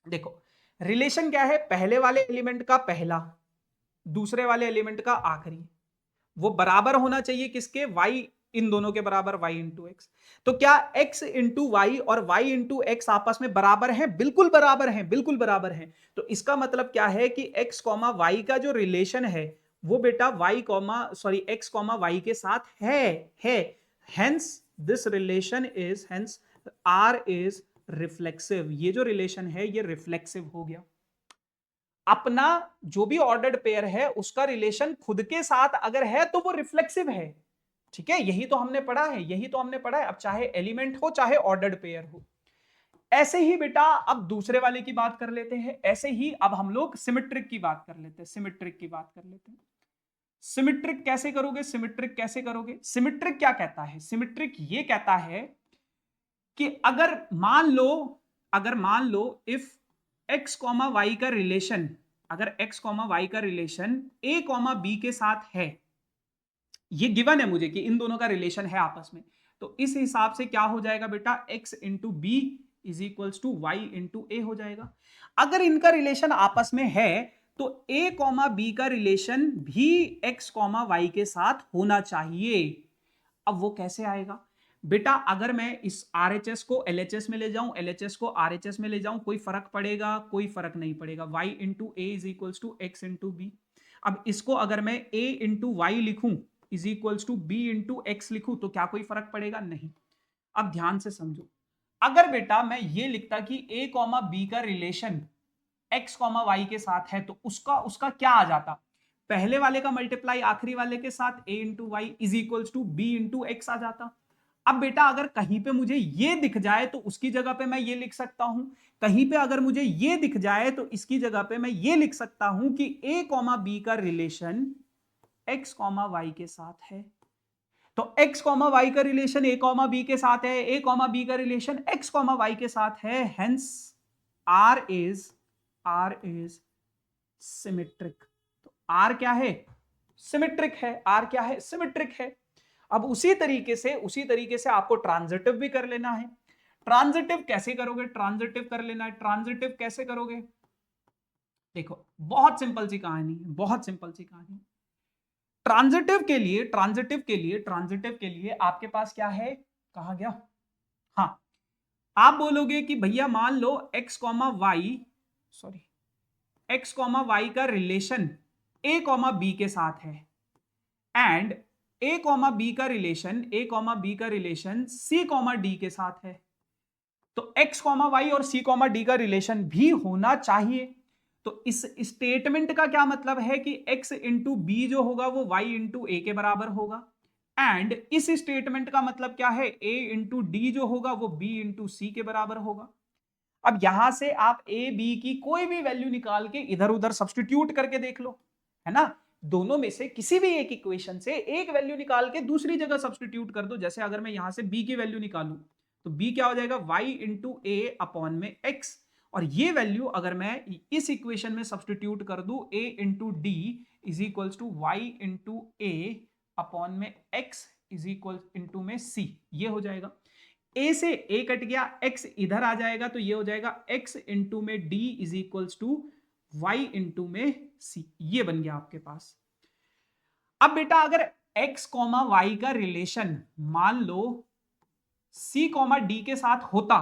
Speaker 1: देखो रिलेशन क्या है, पहले वाले एलिमेंट का पहला, दूसरे वाले एलिमेंट का आखिरी, वो बराबर होना चाहिए किसके, y, इन दोनों के बराबर y इंटू एक्स। तो क्या x इंटू वाई और y इंटू एक्स आपस में बराबर हैं? बिल्कुल बराबर हैं, बिल्कुल बराबर हैं। तो इसका मतलब क्या है कि x कॉमा वाई का जो रिलेशन है वो बेटा x कॉमा वाई के साथ है। Hence this relation is, hence r is reflexive. ये जो रिलेशन है ये रिफ्लेक्सिव हो गया। अपना जो भी ऑर्डर्ड पेयर है उसका रिलेशन खुद के साथ अगर है तो वो रिफ्लेक्सिव है। ठीक है, यही तो हमने पढ़ा है, यही तो हमने पढ़ा है। अब चाहे एलिमेंट हो चाहे ऑर्डर्ड पेयर हो। ऐसे ही बेटा अब दूसरे वाले की बात कर लेते हैं, ऐसे ही अब हम लोग सिमेट्रिक की बात कर लेते हैं, सिमेट्रिक की बात कर लेते हैं। सिमेट्रिक कैसे करोगे, सिमेट्रिक कैसे करोगे? सिमेट्रिक क्या कहता है, सिमेट्रिक ये कहता है कि अगर मान लो इफ x कॉमा वाई का रिलेशन, अगर x कॉमा वाई का रिलेशन a कॉमा बी के साथ है, ये गिवन है मुझे कि इन दोनों का रिलेशन है आपस में, तो इस हिसाब से क्या हो जाएगा बेटा, x into B is equals to Y into A हो जाएगा। अगर इनका रिलेशन आपस में है तो a कॉमा बी का रिलेशन भी x कॉमा वाई के साथ होना चाहिए। अब वो कैसे आएगा बेटा, अगर मैं इस RHS को LHS में ले जाऊं, LHS को RHS में ले जाऊं, कोई फर्क पड़ेगा? कोई फर्क नहीं पड़ेगा। y into A is equals to x into B. अब इसको अगर मैं a इंटू वाई लिखूं is equals to B into x लिखूं तो क्या कोई फर्क पड़ेगा? नहीं। अब ध्यान से समझो, अगर बेटा मैं ये लिखता कि a कॉमा बी का रिलेशन x कॉमा वाई के साथ है तो उसका क्या आ जाता, पहले वाले का मल्टीप्लाई आखिरी वाले के साथ a into Y is equals to B into X आ जाता। अब बेटा अगर कहीं पे मुझे ये दिख जाए तो उसकी जगह पे मैं ये लिख सकता हूं, कहीं पे अगर मुझे ये दिख जाए तो इसकी जगह पे मैं ये लिख सकता हूं कि a कॉमा बी का रिलेशन x कॉमा वाई के साथ है। तो x कॉमा वाई का रिलेशन a कॉमा बी के साथ है, a कॉमा बी का रिलेशन x कॉमा वाई के साथ है, हेंस r इज सिमेट्रिक। तो r क्या है, सिमेट्रिक है। r क्या है, सिमेट्रिक है। अब उसी तरीके से आपको ट्रांजिटिव भी कर लेना है। ट्रांजिटिव कैसे करोगे, ट्रांजिटिव कर लेना है। ट्रांजिटिव कैसे करोगे, देखो बहुत सिंपल सी कहानी है, बहुत सिंपल सी कहानी। ट्रांजिटिव के लिए आपके पास क्या है, कहा गया, हाँ आप बोलोगे कि भैया मान लो x कॉमा वाई का रिलेशन a कॉमा बी के साथ है एंड a कॉमा बी का रिलेशन c कॉमा डी के साथ है, तो x कॉमा वाई और c कॉमा डी का रिलेशन भी होना चाहिए। तो इस स्टेटमेंट का क्या मतलब है कि x इंटू बी जो होगा वो y इंटू ए के बराबर होगा, एंड इस स्टेटमेंट का मतलब क्या है, a इंटू डी जो होगा वो b इंटू सी के बराबर होगा। अब यहां से आप a b की कोई भी वैल्यू निकाल के इधर उधर सब्स्टिट्यूट करके देख लो, है ना, दोनों में से किसी भी एक इक्वेशन से एक वैल्यू निकाल के दूसरी जगह सब्स्टिट्यूट कर दो। जैसे अगर मैं यहां से b की वैल्यू निकालूं तो b क्या हो जाएगा, y इंटू ए अपॉन में x, और ये वैल्यू अगर मैं इस इक्वेशन में सब्स्टिट्यूट कर दूं a into D is equals to Y into A upon में x इज इक्वल इंटू में c, ये हो जाएगा। a से a कट गया, x इधर आ जाएगा तो ये हो जाएगा x इंटू में d is equals to y into में c, ये बन गया आपके पास। अब बेटा अगर x कॉमा वाई का रिलेशन मान लो c कॉमा डी के साथ होता,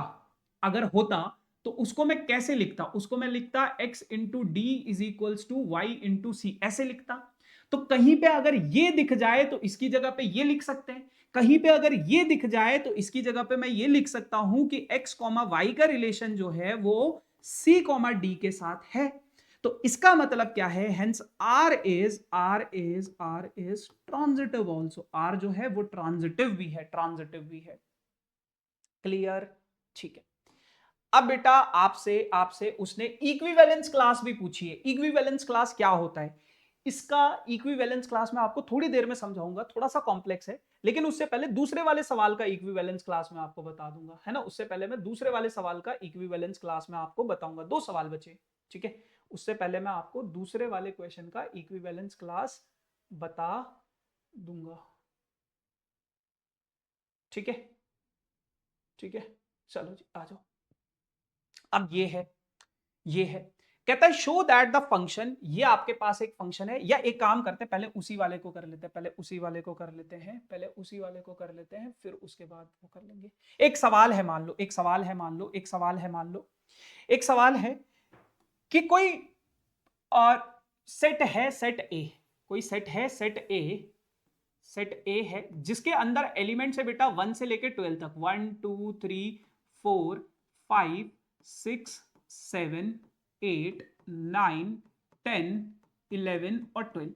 Speaker 1: अगर होता तो उसको मैं कैसे लिखता, उसको मैं लिखता x into D is equals to Y into C, ऐसे लिखता। तो कहीं पे अगर ये दिख जाए तो इसकी जगह पे ये लिख सकते हैं, कहीं पे अगर ये दिख जाए तो इसकी जगह पे मैं ये लिख सकता हूं कि x कॉमा वाई का रिलेशन जो है वो c कॉमा डी के साथ है। तो इसका मतलब क्या है, hence r is transitive also, r जो है वो ट्रांजिटिव भी है, ट्रांजिटिव भी है। क्लियर? ठीक है। अब बेटा आपसे आपसे उसने इक्विवेलेंस क्लास भी पूछी है। इक्विवेलेंस क्लास क्या होता है? इसका इक्विवेलेंस क्लास मैं आपको थोड़ी देर में समझाऊंगा, थोड़ा सा कॉम्प्लेक्स है, लेकिन उससे पहले दूसरे वाले सवाल का इक्विवेलेंस क्लास मैं आपको बता दूंगा, है ना। उससे पहले मैं दूसरे वाले सवाल का इक्विवेलेंस क्लास में आपको बताऊंगा। 2 सवाल बचे, ठीक है। उससे पहले मैं आपको दूसरे वाले क्वेश्चन का इक्विवेलेंस क्लास बता दूंगा, ठीक है। ठीक है, चलो जी आ जाओ। अब ये है, कहता है शो दैट द फंक्शन, ये आपके पास एक फंक्शन है, या एक काम करते हैं पहले उसी वाले को कर लेते हैं, पहले उसी वाले को कर लेते हैं, पहले उसी वाले को कर लेते हैं, फिर उसके बाद वो कर लेंगे। एक सवाल है मान लो, एक सवाल है मान लो, एक सवाल है मान लो, एक सवाल है कि कोई और सेट है, सेट ए, कोई सेट है, सेट ए है, जिसके अंदर एलिमेंट्स है बेटा 1 से लेकर 12 तक, 1 2 3 4 5 6 7 8 9 10 11 और 12।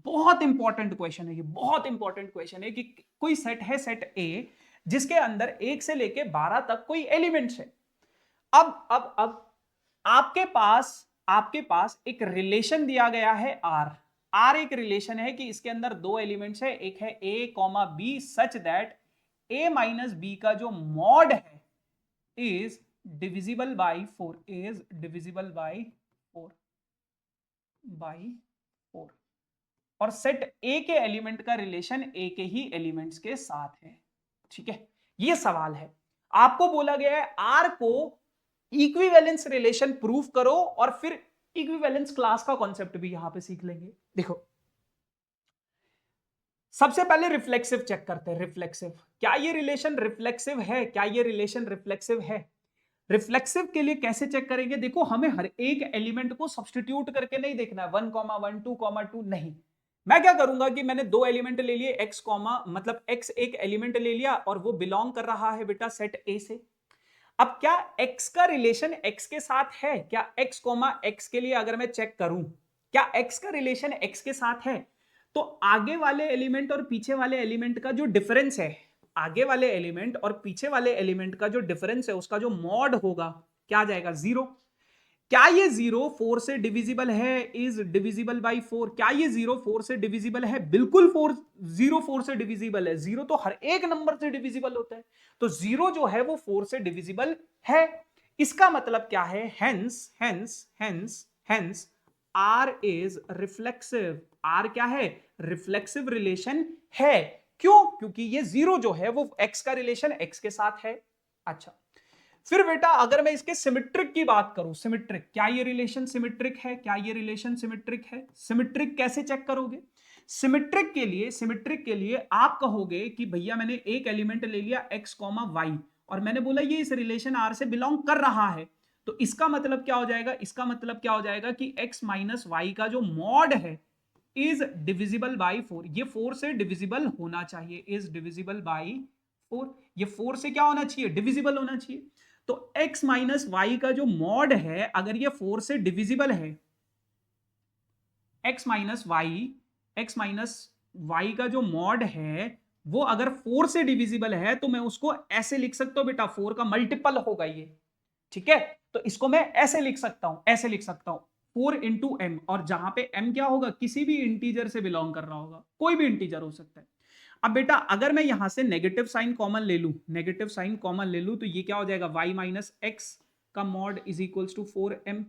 Speaker 1: बहुत इंपॉर्टेंट क्वेश्चन है ये, बहुत इंपॉर्टेंट क्वेश्चन है कि कोई सेट है, सेट ए, जिसके अंदर 1 से लेकर 12 तक कोई एलिमेंट्स है। अब आपके पास एक रिलेशन दिया गया है आर एक रिलेशन है कि इसके अंदर 2 एलिमेंट्स है, एक है A comma B, such that A minus B का जो मॉड है is divisible by 4, is divisible by 4 और सेट ए के एलिमेंट का रिलेशन ए के ही एलिमेंट्स के साथ है, ठीक है। ये सवाल है, आपको बोला गया है आर को इक्विवेलेंस रिलेशन प्रूफ करो और फिर इक्विवेलेंस क्लास का कॉन्सेप्ट भी यहां पे सीख लेंगे। देखो सबसे पहले रिफ्लेक्सिव चेक करते हैं, रिफ्लेक्सिव, क्या ये रिलेशन रिफ्लेक्सिव है, क्या ये रिलेशन रिफ्लेक्सिव है। रिफ्लेक्सिव के लिए कैसे चेक करेंगे, देखो हमें हर एक एलिमेंट को सब्स्टिट्यूट करके नहीं देखना है, 1,1 2,2 नहीं। मैं क्या करूंगा कि मैंने 2 एलिमेंट ले लिए, x कॉमा मतलब x एक एलिमेंट ले लिया और वो बिलोंग कर रहा है बेटा सेट ए से। अब क्या x का रिलेशन x के साथ है, क्या x कॉमा x के लिए अगर मैं चेक करूं क्या x का रिलेशन x के साथ है, तो आगे वाले एलिमेंट और पीछे वाले एलिमेंट का जो डिफरेंस है, आगे वाले एलिमेंट और पीछे वाले एलिमेंट का जो डिफरेंस है उसका जो मॉड होगा क्या आ जाएगा, 0। क्या ये 0 4 से डिविजिबल है, इज डिविजिबल बाई 4। क्या ये 0 4 से डिविजिबल है, बिल्कुल 0 4 से डिविजिबल है। 0 तो हर एक नंबर से डिविजिबल होता है, तो 0 जो है वो 4 से डिविजिबल है। इसका मतलब क्या है, hence R is reflexive. R क्या है, रिफ्लेक्सिव रिलेशन है। क्यों, क्योंकि ये 0 जो है वो x का रिलेशन x के साथ है। अच्छा फिर बेटा अगर मैं इसके सिमेट्रिक की बात करूं, सिमेट्रिक, क्या ये रिलेशन सिमेट्रिक है, क्या ये रिलेशन सिमेट्रिक है। सिमेट्रिक कैसे चेक करोगे, सिमेट्रिक के लिए आप कहोगे कि भैया मैंने एक एलिमेंट ले लिया x कॉमा वाई और मैंने बोला ये इस रिलेशन r से बिलोंग कर रहा है, तो इसका मतलब क्या हो जाएगा, इसका मतलब क्या हो जाएगा कि x माइनस वाई का जो मॉड है इज डिविजिबल बाई 4, ये 4 से डिविजिबल होना चाहिए, इज डिविजिबल बाई 4, ये 4 से क्या होना चाहिए, डिविजिबल होना चाहिए। तो x माइनस वाई का जो मॉड है अगर ये 4 से डिविजिबल है, x माइनस वाई का जो मॉड है वो अगर 4 से डिविजिबल है तो मैं उसको ऐसे लिख सकता हूं बेटा, 4 का मल्टीपल होगा ये, ठीक है। तो इसको मैं ऐसे लिख सकता हूं, ऐसे लिख सकता हूं 4 इंटू एम, और जहां पे m क्या होगा, किसी भी इंटीजर से बिलोंग कर रहा होगा, कोई भी इंटीजर हो सकता है। अब बेटा अगर मैं यहां से नेगेटिव साइन कॉमन ले लूं, नेगेटिव साइन कॉमन ले लूं तो ये क्या हो जाएगा, y माइनस एक्स का mod is equals to 4m,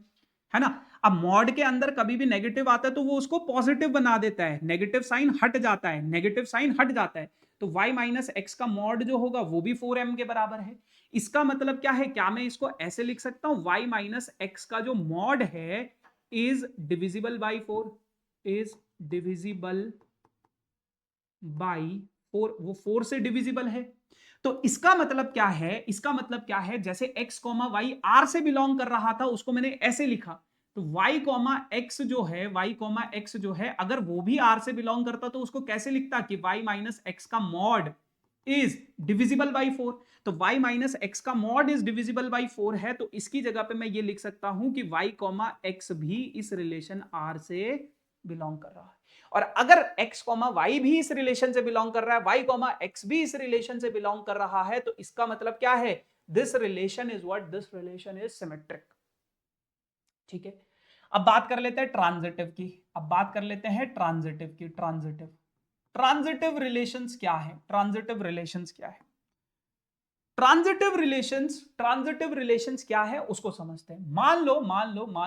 Speaker 1: है ना। अब मॉड के अंदर कभी भी नेगेटिव आता है तो वो उसको पॉजिटिव बना देता है, नेगेटिव साइन हट जाता है, नेगेटिव साइन हट जाता है, तो y माइनस एक्स का मॉड जो होगा वो भी 4m के बराबर है। इसका मतलब क्या है, क्या मैं इसको ऐसे लिख सकता हूं, y माइनस एक्स का जो मॉड है is divisible by 4, is divisible by 4, वो 4 से डिविजिबल है। तो इसका मतलब क्या है, इसका मतलब क्या है, जैसे x कॉमा वाई आर से बिलोंग कर रहा था उसको मैंने ऐसे लिखा, तो y कॉमा एक्स जो है, y कॉमा एक्स जो है, अगर वो भी r से बिलोंग करता तो उसको कैसे लिखता कि y माइनस एक्स का मॉड इज डिविजिबल बाई 4। तो y माइनस एक्स का मॉड इज डिविजिबल बाई 4 है, तो इसकी जगह पे मैं ये लिख सकता हूं कि y कॉमा एक्स भी इस रिलेशन r से बिलोंग कर रहा है। और अगर x कॉमा वाई भी इस रिलेशन से बिलोंग कर रहा है, y कॉमा एक्स भी इस रिलेशन से बिलोंग कर रहा है, तो इसका मतलब क्या है? This relation is what? This relation is symmetric. ठीक है, अब बात कर लेते हैं ट्रांजिटिव की। अब बात कर लेते हैं ट्रांजिटिव की। ट्रांजिटिव रिलेशंस क्या है? ट्रांजिटिव रिलेशंस क्या है? ट्रांजिटिव रिलेशंस क्या है उसको समझते हैं। मान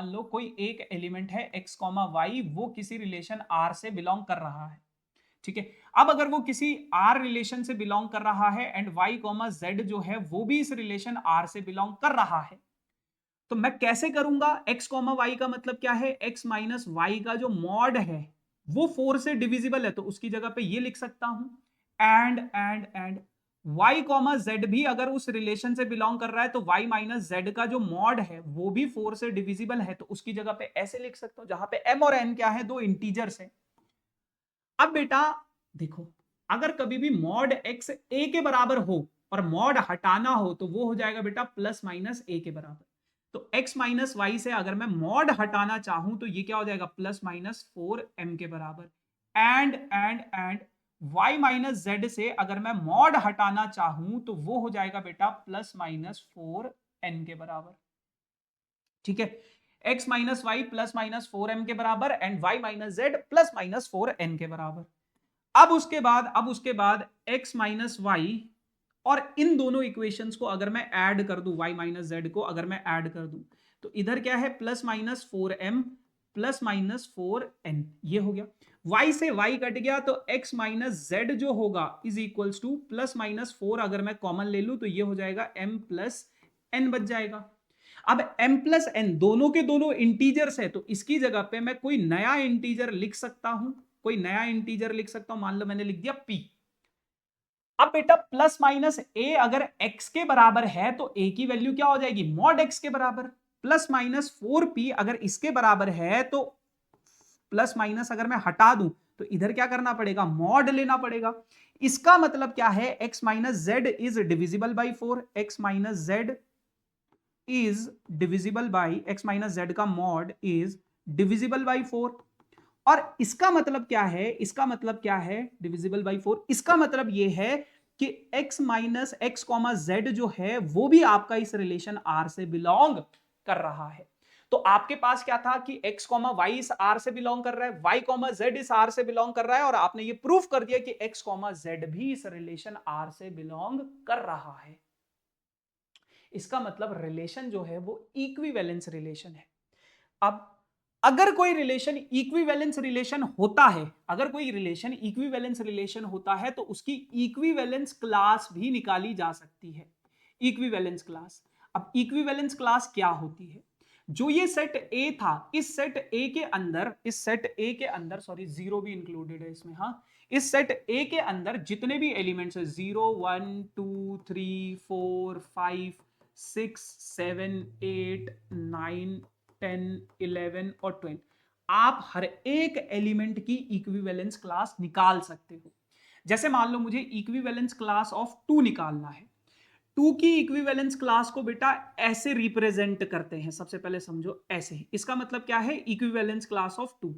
Speaker 1: लो कोई एक एलिमेंट है x कॉमा वाई, वो किसी रिलेशन r से बिलोंग कर रहा है। ठीक है, अब अगर वो किसी r रिलेशन से बिलोंग कर रहा है एंड y कॉमा z जो है वो भी इस रिलेशन r से बिलोंग कर रहा है, तो मैं कैसे करूंगा? x कॉमा वाई का मतलब क्या है? x माइनस वाई का जो मॉड है वो 4 से डिविजिबल है, तो उसकी जगह पे ये लिख सकता हूं एंड y कॉमा जेड भी अगर उस रिलेशन से बिलोंग कर रहा है तो y माइनस जेड का जो मॉड है वो भी 4 से डिविजिबल है, तो उसकी जगह पे ऐसे लिख सकता हूं, जहां पे m और n क्या है? दो इंटीजर्स है। अब बेटा देखो, अगर कभी भी मॉड x a के बराबर हो और मॉड हटाना हो तो वो हो जाएगा बेटा प्लस माइनस a के बराबर। तो x माइनस वाई से अगर मैं मॉड हटाना चाहूं तो ये क्या हो जाएगा? प्लस माइनस 4m के बराबर। एंड y माइनस जेड से अगर मैं मॉड हटाना चाहूं तो वो हो जाएगा बेटा प्लस माइनस 4n के बराबर। ठीक है, x minus y plus minus 4m के बराबर and y minus z plus minus 4n के बराबर। अब उसके बाद x माइनस वाई और इन दोनों इक्वेशंस को अगर मैं ऐड कर दूं, y माइनस जेड को अगर मैं ऐड कर दूं, तो इधर क्या है? Plus minus 4m plus minus 4n, ये हो गया। y से y कट गया तो x माइनस जेड जो होगा is equals two plus minus 4, अगर मैं कॉमन ले लूं तो ये हो जाएगा m प्लस n बच जाएगा। अब m प्लस n दोनों के दोनों इंटीजर्स है, तो इसकी जगह पे मैं कोई नया इंटीजर लिख सकता हूं, मान लो मैंने लिख दिया p। अब बेटा प्लस माइनस a अगर x के बराबर है तो a की वैल्यू क्या हो जाएगी? मॉड x के बराबर। प्लस माइनस 4p अगर इसके बराबर है तो प्लस माइनस अगर मैं हटा दूं तो इधर क्या करना पड़ेगा? मॉड लेना पड़ेगा। इसका मतलब क्या है? x minus Z is divisible by 4, x minus Z is divisible by, x minus Z का मॉड इज डिविजिबल बाई 4। और इसका मतलब क्या है? Divisible by 4। इसका मतलब यह है कि x minus x comma Z जो है वो भी आपका इस रिलेशन r से बिलोंग कर रहा है। तो आपके पास क्या था कि x कॉमा वाई इस r से बिलोंग कर रहा है, y कॉमा जेड इस r से बिलोंग कर रहा है, और आपने ये प्रूफ कर दिया कि x कॉमा जेड भी इस रिलेशन r से बिलोंग कर रहा है। इसका मतलब रिलेशन जो है वो इक्विवेलेंस रिलेशन है। अब अगर कोई रिलेशन इक्विवेलेंस रिलेशन होता है तो उसकी इक्विवेलेंस क्लास भी निकाली जा सकती है। इक्विवेलेंस क्लास, अब इक्विवेलेंस क्लास क्या होती है? जो ये सेट ए था, इस सेट ए के अंदर सॉरी जीरो भी इंक्लूडेड है इसमें, हाँ, इस सेट ए के अंदर जितने भी एलिमेंट्स है 0 1 2 3 4 5 6 7 8 9 10 11 और 12, आप हर एक एलिमेंट की इक्विवेलेंस क्लास निकाल सकते हो। जैसे मान लो मुझे इक्विवेलेंस क्लास ऑफ 2 निकालना है। 2 की इक्विवेलेंस क्लास को बेटा ऐसे रिप्रेजेंट करते हैं, सबसे पहले समझो ऐसे ही। इसका मतलब क्या है? Equivalence class of 2।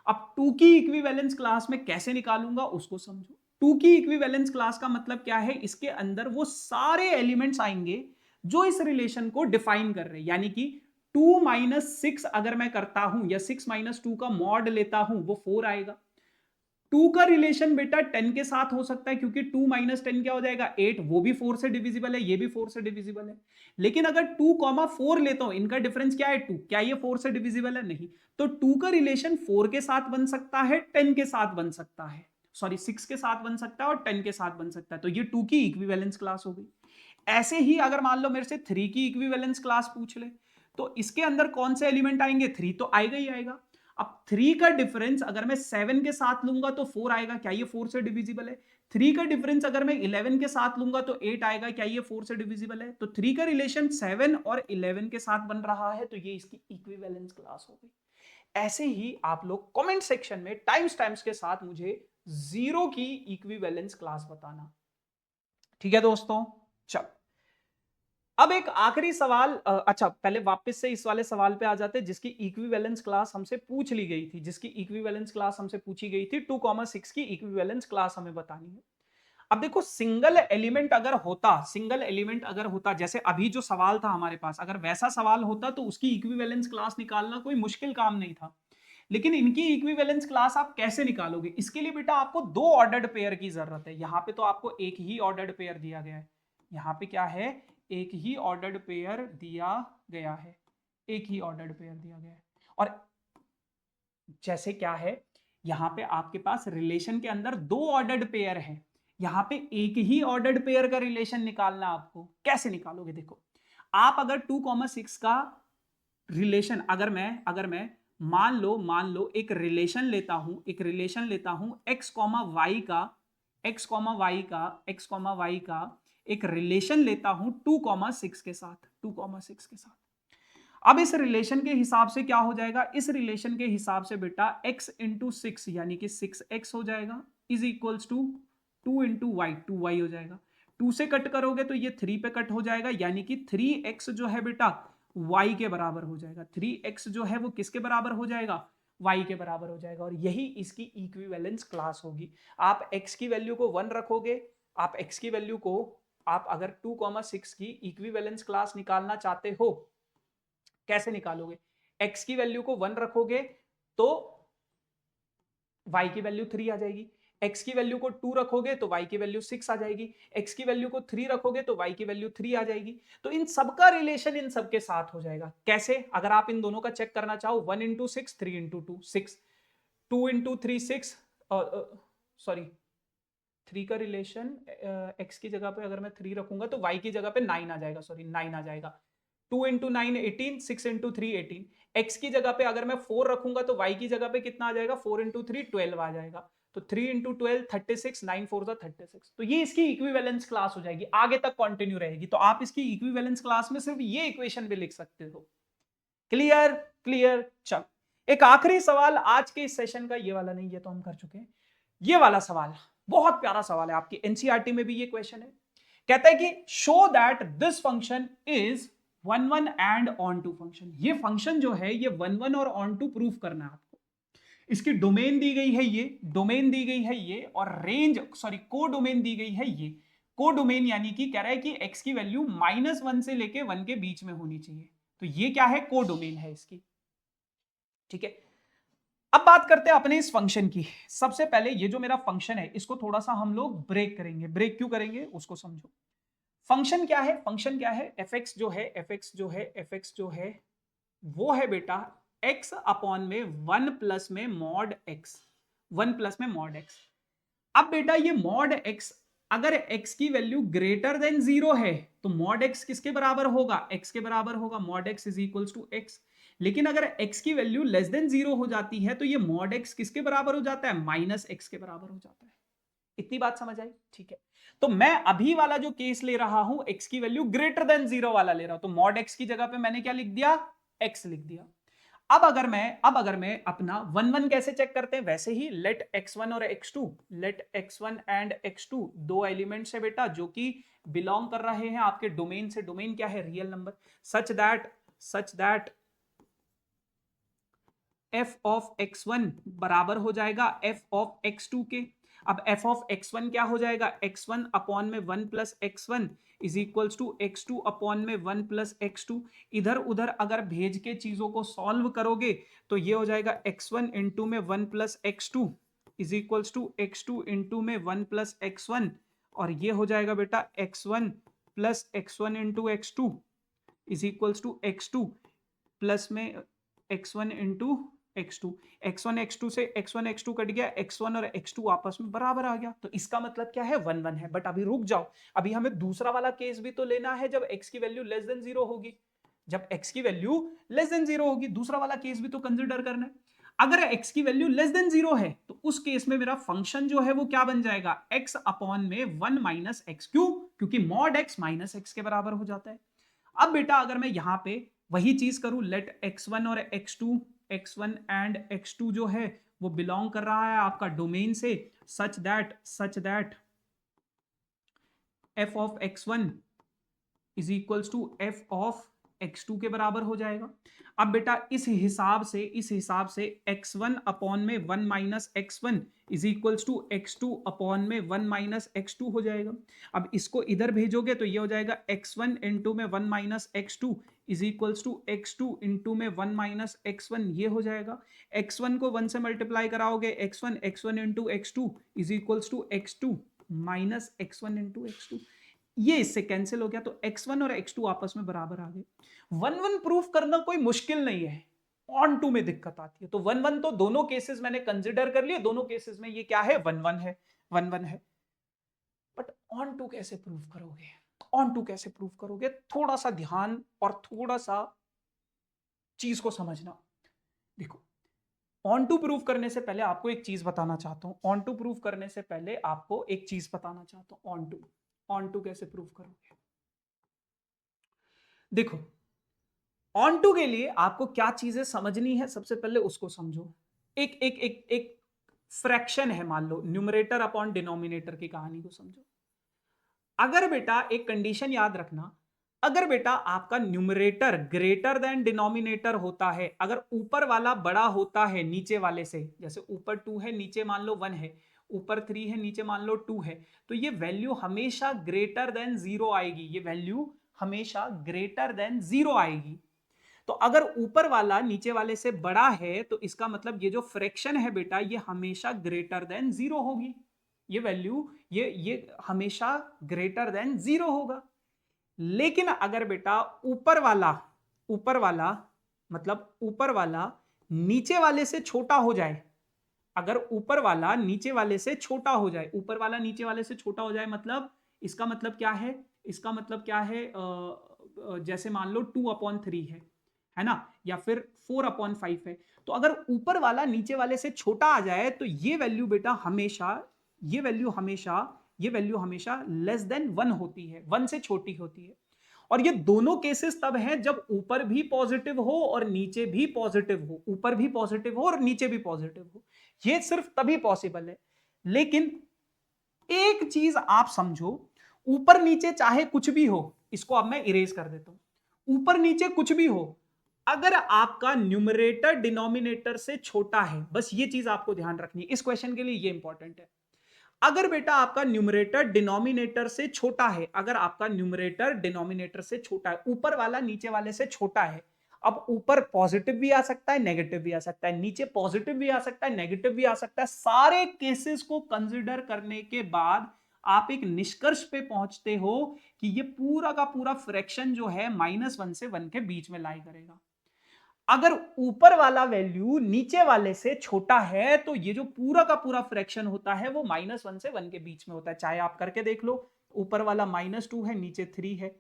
Speaker 1: अब 2 की इक्विवेलेंस क्लास में कैसे निकालूंगा उसको समझो। 2 की इक्विवेलेंस क्लास का मतलब क्या है? इसके अंदर वो सारे एलिमेंट्स आएंगे जो इस रिलेशन को डिफाइन कर रहे हैं, यानी कि 2 माइनस 6 अगर मैं करता हूं या 6 माइनस 2 का मॉड लेता हूं वो 4 आएगा। 2 का रिलेशन बेटा 10 के साथ हो सकता है क्योंकि 2 माइनस 10 क्या हो जाएगा? 8, वो भी 4 से डिविजिबल है, ये भी 4 से डिविजिबल है। लेकिन अगर 2,4 लेता हूं, इनका डिफरेंस क्या है? 2, क्या ये 4 से डिविजिबल है? नहीं। तो 2 का रिलेशन 4 के साथ बन सकता है, 10 के साथ बन सकता है, सॉरी 6 के साथ बन सकता है और 10 के साथ बन सकता है। तो ये 2 की इक्विवेलेंस क्लास हो गई। ऐसे ही अगर मान लो मेरे से 3 की इक्विवेलेंस क्लास पूछ ले तो इसके अंदर कौन से एलिमेंट आएंगे? 3 तो आएगा ही आएगा। अब 3 का डिफरेंस अगर मैं 7 के साथ लूंगा तो 4 आएगा, क्या ये 4 से डिविजिबल है? 3 का डिफरेंस अगर मैं 11 के साथ लूंगा तो 8 आएगा, क्या ये 4 से डिविजिबल है? तो 3 का रिलेशन 7 और 11 के साथ बन रहा है, तो ये इसकी इक्विवेलेंस क्लास हो गई। ऐसे ही आप लोग कमेंट सेक्शन में टाइम्स के साथ मुझे 0 की इक्विवेलेंस क्लास बताना। ठीक है दोस्तों, चलो अब एक आखिरी सवाल, अच्छा पहले वापस से इस वाले सवाल पे आ जाते हैं जिसकी इक्विवेलेंस क्लास हमसे पूछ ली गई थी, जिसकी इक्विवेलेंस क्लास हमसे पूछी गई थी 2,6 की इक्विवेलेंस क्लास हमें बतानी है। अब देखो सिंगल एलिमेंट अगर होता जैसे अभी जो सवाल था हमारे पास, अगर वैसा सवाल होता तो उसकी इक्विवेलेंस क्लास निकालना कोई मुश्किल काम नहीं था। लेकिन इनकी इक्विवेलेंस क्लास आप कैसे निकालोगे? इसके लिए बेटा आपको 2 ऑर्डर्ड पेयर की जरूरत है। यहां पे तो आपको एक ही ऑर्डर्ड पेयर दिया गया है, यहां पे क्या है, एक ही ऑर्डर्ड पेयर दिया गया है, एक ही ऑर्डर्ड पेयर दिया गया है। और जैसे क्या है, यहां पे आपके पास रिलेशन के अंदर 2 ऑर्डर्ड पेयर है, यहां पे एक ही ऑर्डर्ड पेयर का रिलेशन निकालना। आपको कैसे निकालोगे? देखो आप अगर 2,6 का रिलेशन अगर मैं मान लो एक रिलेशन लेता हूं, x y का एक रिलेशन लेता हूं 2,6 के साथ। अब इस रिलेशन के हिसाब से क्या हो जाएगा? इस रिलेशन के हिसाब से बेटा x इंटू 6 यानी कि 6x हो जाएगा, is equals to 2 into y, 2y हो जाएगा। 2 से कट करोगे तो ये 3 पे कट हो जाएगा, यानी कि 3x जो है बेटा y के बराबर हो जाएगा। 3x जो है वो किसके बराबर हो जाएगा? y के बराबर हो जाएगा। और यही इसकी इक्विवेलेंस क्लास होगी। आप x की वैल्यू को 1 रखोगे, आप अगर 2,6 की इक्विवेलेंस क्लास निकालना चाहते हो, कैसे निकालोगे? x की वैल्यू को 1 रखोगे तो y की वैल्यू 3 आ जाएगी, x की वैल्यू को 2 रखोगे तो y की वैल्यू 6 आ जाएगी, x की वैल्यू को 3 रखोगे तो y की वैल्यू 3 आ जाएगी। तो इन सबका रिलेशन इन सबके साथ हो जाएगा। कैसे? अगर आप इन दोनों का चेक करना चाहो, 1 इंटू 6, 3 इंटू 2 6, 2 इंटू 3 6, सॉरी 3 का रिलेशन x की जगह पे अगर मैं 3 रखूंगा तो y की जगह पे 9 आ जाएगा, 9 आ जाएगा। 2 इंटू 9 18, 6 इंटू 3 18। x की जगह पे अगर मैं 4 रखूंगा तो y की जगह पे कितना आ जाएगा? 4 इंटू 3 12 आ जाएगा। तो 3 इंटू 12 36, 9 4 36। तो ये इसकी इक्विवेलेंस क्लास हो जाएगी, आगे तक कंटिन्यू रहेगी। तो आप इसकी इक्विवेलेंस क्लास में सिर्फ ये इक्वेशन भी लिख सकते हो। क्लियर? चल एक आखिरी सवाल आज के इस सेशन का, ये वाला नहीं, ये तो हम कर चुके हैं। ये वाला सवाल बहुत प्यारा सवाल है, आपकी एनसीईआरटी में भी ये क्वेश्चन है। कहता है कि show that this function is 1 1 and onto function. ये फंक्शन जो है ये 1 1 और ऑन टू प्रूफ करना है आपको। इसकी डोमेन दी गई है ये, और रेंज को डोमेन दी गई है ये। को डोमेन यानी कि कह रहा है कि x की वैल्यू -1 से लेके 1 के बीच में होनी चाहिए। तो ये क्या है? को डोमेन है इसकी। ठीक है, अब बात करते हैं अपने इस फंक्शन की। सबसे पहले ये जो मेरा फंक्शन है इसको थोड़ा सा हम लोग ब्रेक करेंगे। ब्रेक क्यों करेंगे उसको समझो। फंक्शन क्या है? fx जो है वो है बेटा x अपॉन में 1 प्लस में मॉड x। अब बेटा ये मॉड x, अगर x की वैल्यू ग्रेटर देन 0 है तो मॉड x किसके बराबर होगा? x के बराबर होगा। Mod x is equals to x। लेकिन अगर x की वैल्यू लेस देन 0 हो जाती है तो ये मॉड x किसके बराबर हो जाता है? -x के बराबर हो जाता है। इतनी बात समझ आई? ठीक है, तो मैं अभी वाला जो केस ले रहा हूं x की वैल्यू ग्रेटर देन 0 वाला ले रहा हूं, तो मॉड x की जगह पे मैंने क्या लिख दिया? x लिख दिया। अब अगर मैं अपना 1 1 कैसे चेक करते हैं? वैसे ही लेट x1 और x1 एंड x2 दो एलिमेंट्स है बेटा जो कि बिलोंग कर रहे हैं आपके डोमेन से। डोमेन क्या है? Real number. Such that f of x1 बराबर हो जाएगा f ऑफ x2 के। अब f ऑफ x1 क्या हो जाएगा? x1 अपॉन में 1 plus x1 is equals to x2 upon में 1 प्लस x2। इधर उधर अगर भेज के चीजों को सॉल्व करोगे तो ये हो जाएगा x1 इंटू में 1 plus x2 is equals to x2 into में 1 प्लस x1, और ये हो जाएगा बेटा x1 plus x1 into x2 is equals to x2 plus में x1 into x2। x1 x2 से x1 x2 कट गया, x1 और x2 आपस में बराबर आ गया। तो इसका मतलब क्या है? 1 1 है। बट अभी रुक जाओ, अभी हमें दूसरा वाला केस भी तो लेना है जब x की वैल्यू लेस देन 0 होगी। दूसरा वाला केस भी तो कंसिडर करना है। अगर x की वैल्यू लेस देन 0 है तो उस केस में मेरा फंक्शन जो है वो क्या बन जाएगा, x अपॉन में 1 माइनस एक्स। क्यों? क्योंकि मॉड x माइनस एक्स के बराबर हो जाता है। अब बेटा अगर मैं यहां पे वही चीज करूं, लेट x1 और x1 एंड x2 जो है वो बिलोंग कर रहा है आपका डोमेन से, such that f of x1 is equals to f of x2 के बराबर हो जाएगा। अब बेटा इस हिसाब से x1 अपॉन में 1 minus x1 is equals to x2 upon में 1 माइनस x2 हो जाएगा। अब इसको इधर भेजोगे तो ये हो जाएगा x1 इंटू में 1 minus x2 is equals to x2 into में 1 माइनस x1, ये हो जाएगा। x1 को 1 से मल्टीप्लाई कराओगे, x1 into x2 is equals to x2 minus x1 into x2, ये इससे कैंसिल हो गया, तो x1 और x2 आपस में बराबर आ गए। 1-1 प्रूफ करना कोई मुश्किल नहीं है, ऑन टू में दिक्कत आती है। तो 1-1 तो दोनों केसेस मैंने कंसिडर कर लिए, दोनों केसेस में ये क्या है, 1-1 है, 1-1 है। बट ऑन टू कैसे प्रूफ करोगे, ऑन टू कैसे प्रूफ करोगे, थोड़ा सा ध्यान और थोड़ा सा चीज को समझना। देखो, ऑन टू प्रूफ करने से पहले आपको एक चीज बताना चाहता हूं, ऑन टू प्रूफ करने से पहले आपको एक चीज बताना चाहता हूं। ऑन टू कैसे प्रूफ करोगे? देखो, ऑन टू के लिए आपको क्या चीजें समझनी है, सबसे पहले उसको समझो। एक एक एक एक फ्रैक्शन है, मान लो न्यूमरेटर अपॉन डिनोमिनेटर की कहानी को समझो। अगर बेटा एक कंडीशन याद रखना, अगर बेटा आपका न्यूमरेटर ग्रेटर देन डिनोमिनेटर होता है, अगर ऊपर वाला बड़ा होता है नीचे वाले से, जैसे ऊपर 2 है नीचे मान लो 1 है, ऊपर 3 है नीचे मान लो 2 है, तो ये वैल्यू हमेशा ग्रेटर देन 0 आएगी, ये वैल्यू हमेशा ग्रेटर देन 0 आएगी। तो अगर ऊपर वाला नीचे वाले से बड़ा है तो इसका मतलब ये जो फ्रैक्शन है बेटा ये हमेशा ग्रेटर देन 0 होगी, ये वैल्यू ये हमेशा ग्रेटर देन 0 होगा। लेकिन अगर बेटा ऊपर वाला मतलब ऊपर वाला नीचे वाले से छोटा हो जाए, अगर ऊपर वाला नीचे वाले से छोटा हो जाए, ऊपर वाला नीचे वाले से छोटा हो जाए मतलब इसका मतलब क्या है, इसका मतलब क्या है, जैसे मान लो 2/3 है ना, या फिर 4/5 है, तो अगर ऊपर वाला नीचे वाले से छोटा आ जाए तो ये वैल्यू बेटा हमेशा, ये वैल्यू हमेशा लेस देन 1 होती है, 1 से छोटी होती है। और ये दोनों केसेस तब हैं जब ऊपर भी पॉजिटिव हो और नीचे भी पॉजिटिव हो, ऊपर भी पॉजिटिव हो और नीचे भी पॉजिटिव हो, ये सिर्फ तभी पॉसिबल है। लेकिन एक चीज आप समझो, ऊपर नीचे चाहे कुछ भी हो, इसको अब मैं इरेज कर देता हूं, ऊपर नीचे कुछ भी हो, अगर आपका न्यूमरेटर डिनोमिनेटर से छोटा है, बस ये चीज आपको ध्यान रखनी है, इस क्वेश्चन के लिए ये इंपॉर्टेंट है। अगर बेटा आपका न्यूमरेटर डिनोमिनेटर से छोटा है, अगर आपका न्यूमरेटर डिनोमिनेटर से छोटा है, ऊपर वाला नीचे वाले से छोटा है, अब ऊपर पॉजिटिव भी आ सकता है नेगेटिव भी आ सकता है, नीचे पॉजिटिव भी आ सकता है नेगेटिव भी आ सकता है, सारे केसेस को कंसीडर करने के बाद आप एक निष्कर्ष पे पहुंचते हो कि ये पूरा का पूरा फ्रैक्शन जो है -1 से 1 के बीच में लाई करेगा। अगर ऊपर वाला वैल्यू नीचे वाले से छोटा है तो ये जो पूरा का पूरा फ्रैक्शन होता है वो -1 से 1 के बीच में होता है, चाहे आप करके देख लो, ऊपर वाला -2 है नीचे 3 है,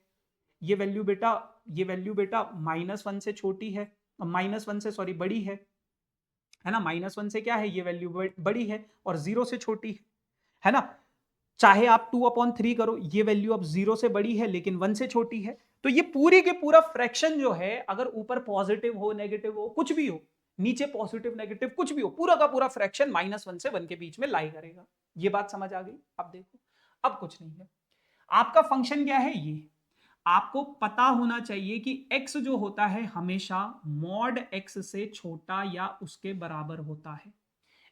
Speaker 1: ये वैल्यू बेटा -1 से छोटी है, -1 से सॉरी बड़ी है ना, -1 से क्या है, ये वैल्यू बड़ी है और 0 से छोटी है ना, चाहे आप 2/3 करो, ये वैल्यू अब 0 से बड़ी है लेकिन 1 से छोटी है। तो ये पूरी के पूरा फ्रैक्शन जो है, अगर ऊपर पॉजिटिव हो नेगेटिव हो कुछ भी हो, नीचे पॉजिटिव नेगेटिव कुछ भी हो, पूरा का पूरा फ्रैक्शन -1 से 1 के बीच में लाई करेगा। ये बात समझ आ गई? अब देखो, अब कुछ नहीं है, आपका फंक्शन क्या है, ये आपको पता होना चाहिए कि x जो होता है हमेशा मॉड x से छोटा या उसके बराबर होता है।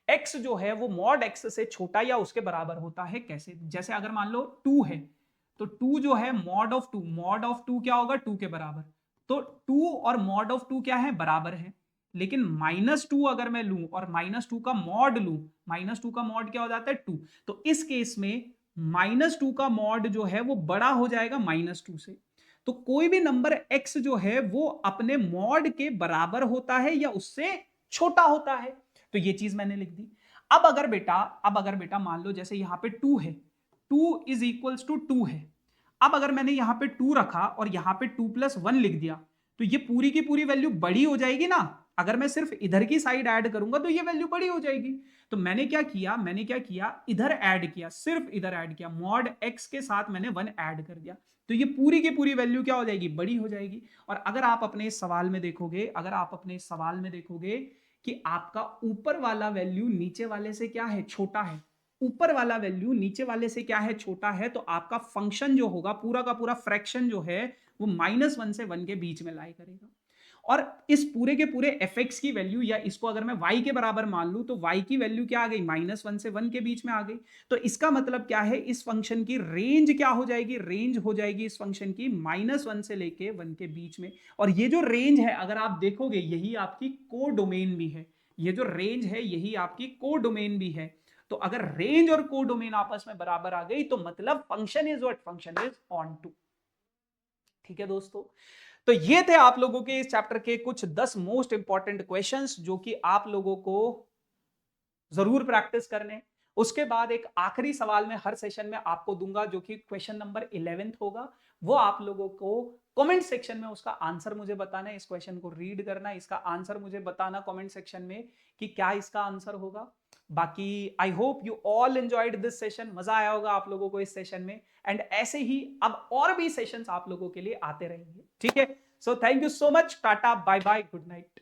Speaker 1: x जो है वो मॉड x से छोटा या उसके बराबर होता है। कैसे? जैसे अगर मान लो 2 है तो 2 जो है मॉड ऑफ 2 क्या होगा, 2 के बराबर, तो 2 और मॉड ऑफ 2 क्या है, बराबर है। लेकिन -2 अगर मैं लूं और -2 का मॉड लूं, -2 का मॉड क्या हो जाता है, 2, तो इस केस में -2 का मॉड जो है वो बड़ा हो जाएगा -2 से। तो कोई भी नंबर x जो है वो अपने मॉड के बराबर होता है या उससे छोटा होता है, तो ये चीज मैंने लिख दी। अब अगर बेटा मान लो जैसे यहां पे 2 है, 2 इज इक्वल्स टू 2 है, अब अगर मैंने यहां पे 2 रखा और यहां पे 2 + 1 लिख दिया तो ये पूरी की पूरी वैल्यू बड़ी हो जाएगी ना, अगर मैं सिर्फ इधर की साइड ऐड करूंगा तो ये वैल्यू बड़ी हो जाएगी। तो मैंने क्या किया, इधर ऐड किया, सिर्फ इधर ऐड किया, मॉड x के साथ मैंने 1 ऐड कर दिया, तो ये पूरी की पूरी वैल्यू क्या हो जाएगी, बड़ी हो जाएगी। और अगर आप अपने सवाल में देखोगे, कि आपका ऊपर वाला वैल्यू नीचे वाले से क्या है, छोटा है, ऊपर वाला वैल्यू नीचे वाले से क्या है, छोटा है, तो आपका फंक्शन जो होगा, पूरा का पूरा फ्रैक्शन जो है, वो -1 से 1 के बीच में लाई करेगा। और इस पूरे के पूरे fx की वैल्यू, या इसको अगर मैं y के बराबर मान लूं, तो y की वैल्यू क्या आ गई, -1 से 1 के बीच में आ गई। तो इसका मतलब क्या है, इस फंक्शन की रेंज क्या हो जाएगी, रेंज हो जाएगी इस फंक्शन की -1 से लेके 1 के बीच में। और ये जो रेंज है, अगर आप देखोगे, यही आपकी कोडोमेन भी है, ये जो रेंज है यही आपकी कोडोमेन भी है। तो अगर रेंज और कोडोमेन आपस में बराबर आ गई, तो मतलब function is what, function is onto. ठीक है दोस्तों, तो ये थे आप लोगों के इस चैप्टर के कुछ 10 मोस्ट इंपॉर्टेंट क्वेश्चंस जो कि आप लोगों को जरूर प्रैक्टिस करने। उसके बाद एक आखिरी सवाल में हर सेशन में आपको दूंगा, जो कि क्वेश्चन नंबर 11 होगा। वो आप लोगों को कमेंट सेक्शन में उसका आंसर मुझे बताना है, इस क्वेश्चन को रीड करना, इसका आंसर मुझे बताना कमेंट सेक्शन में कि क्या इसका आंसर होगा। बाकी I hope you all enjoyed this session, मजा आया होगा आप लोगों को इस सेशन में। एंड ऐसे ही अब और भी सेशंस आप लोगों के लिए आते रहेंगे। ठीक है, so thank you so much, tata bye bye, good night.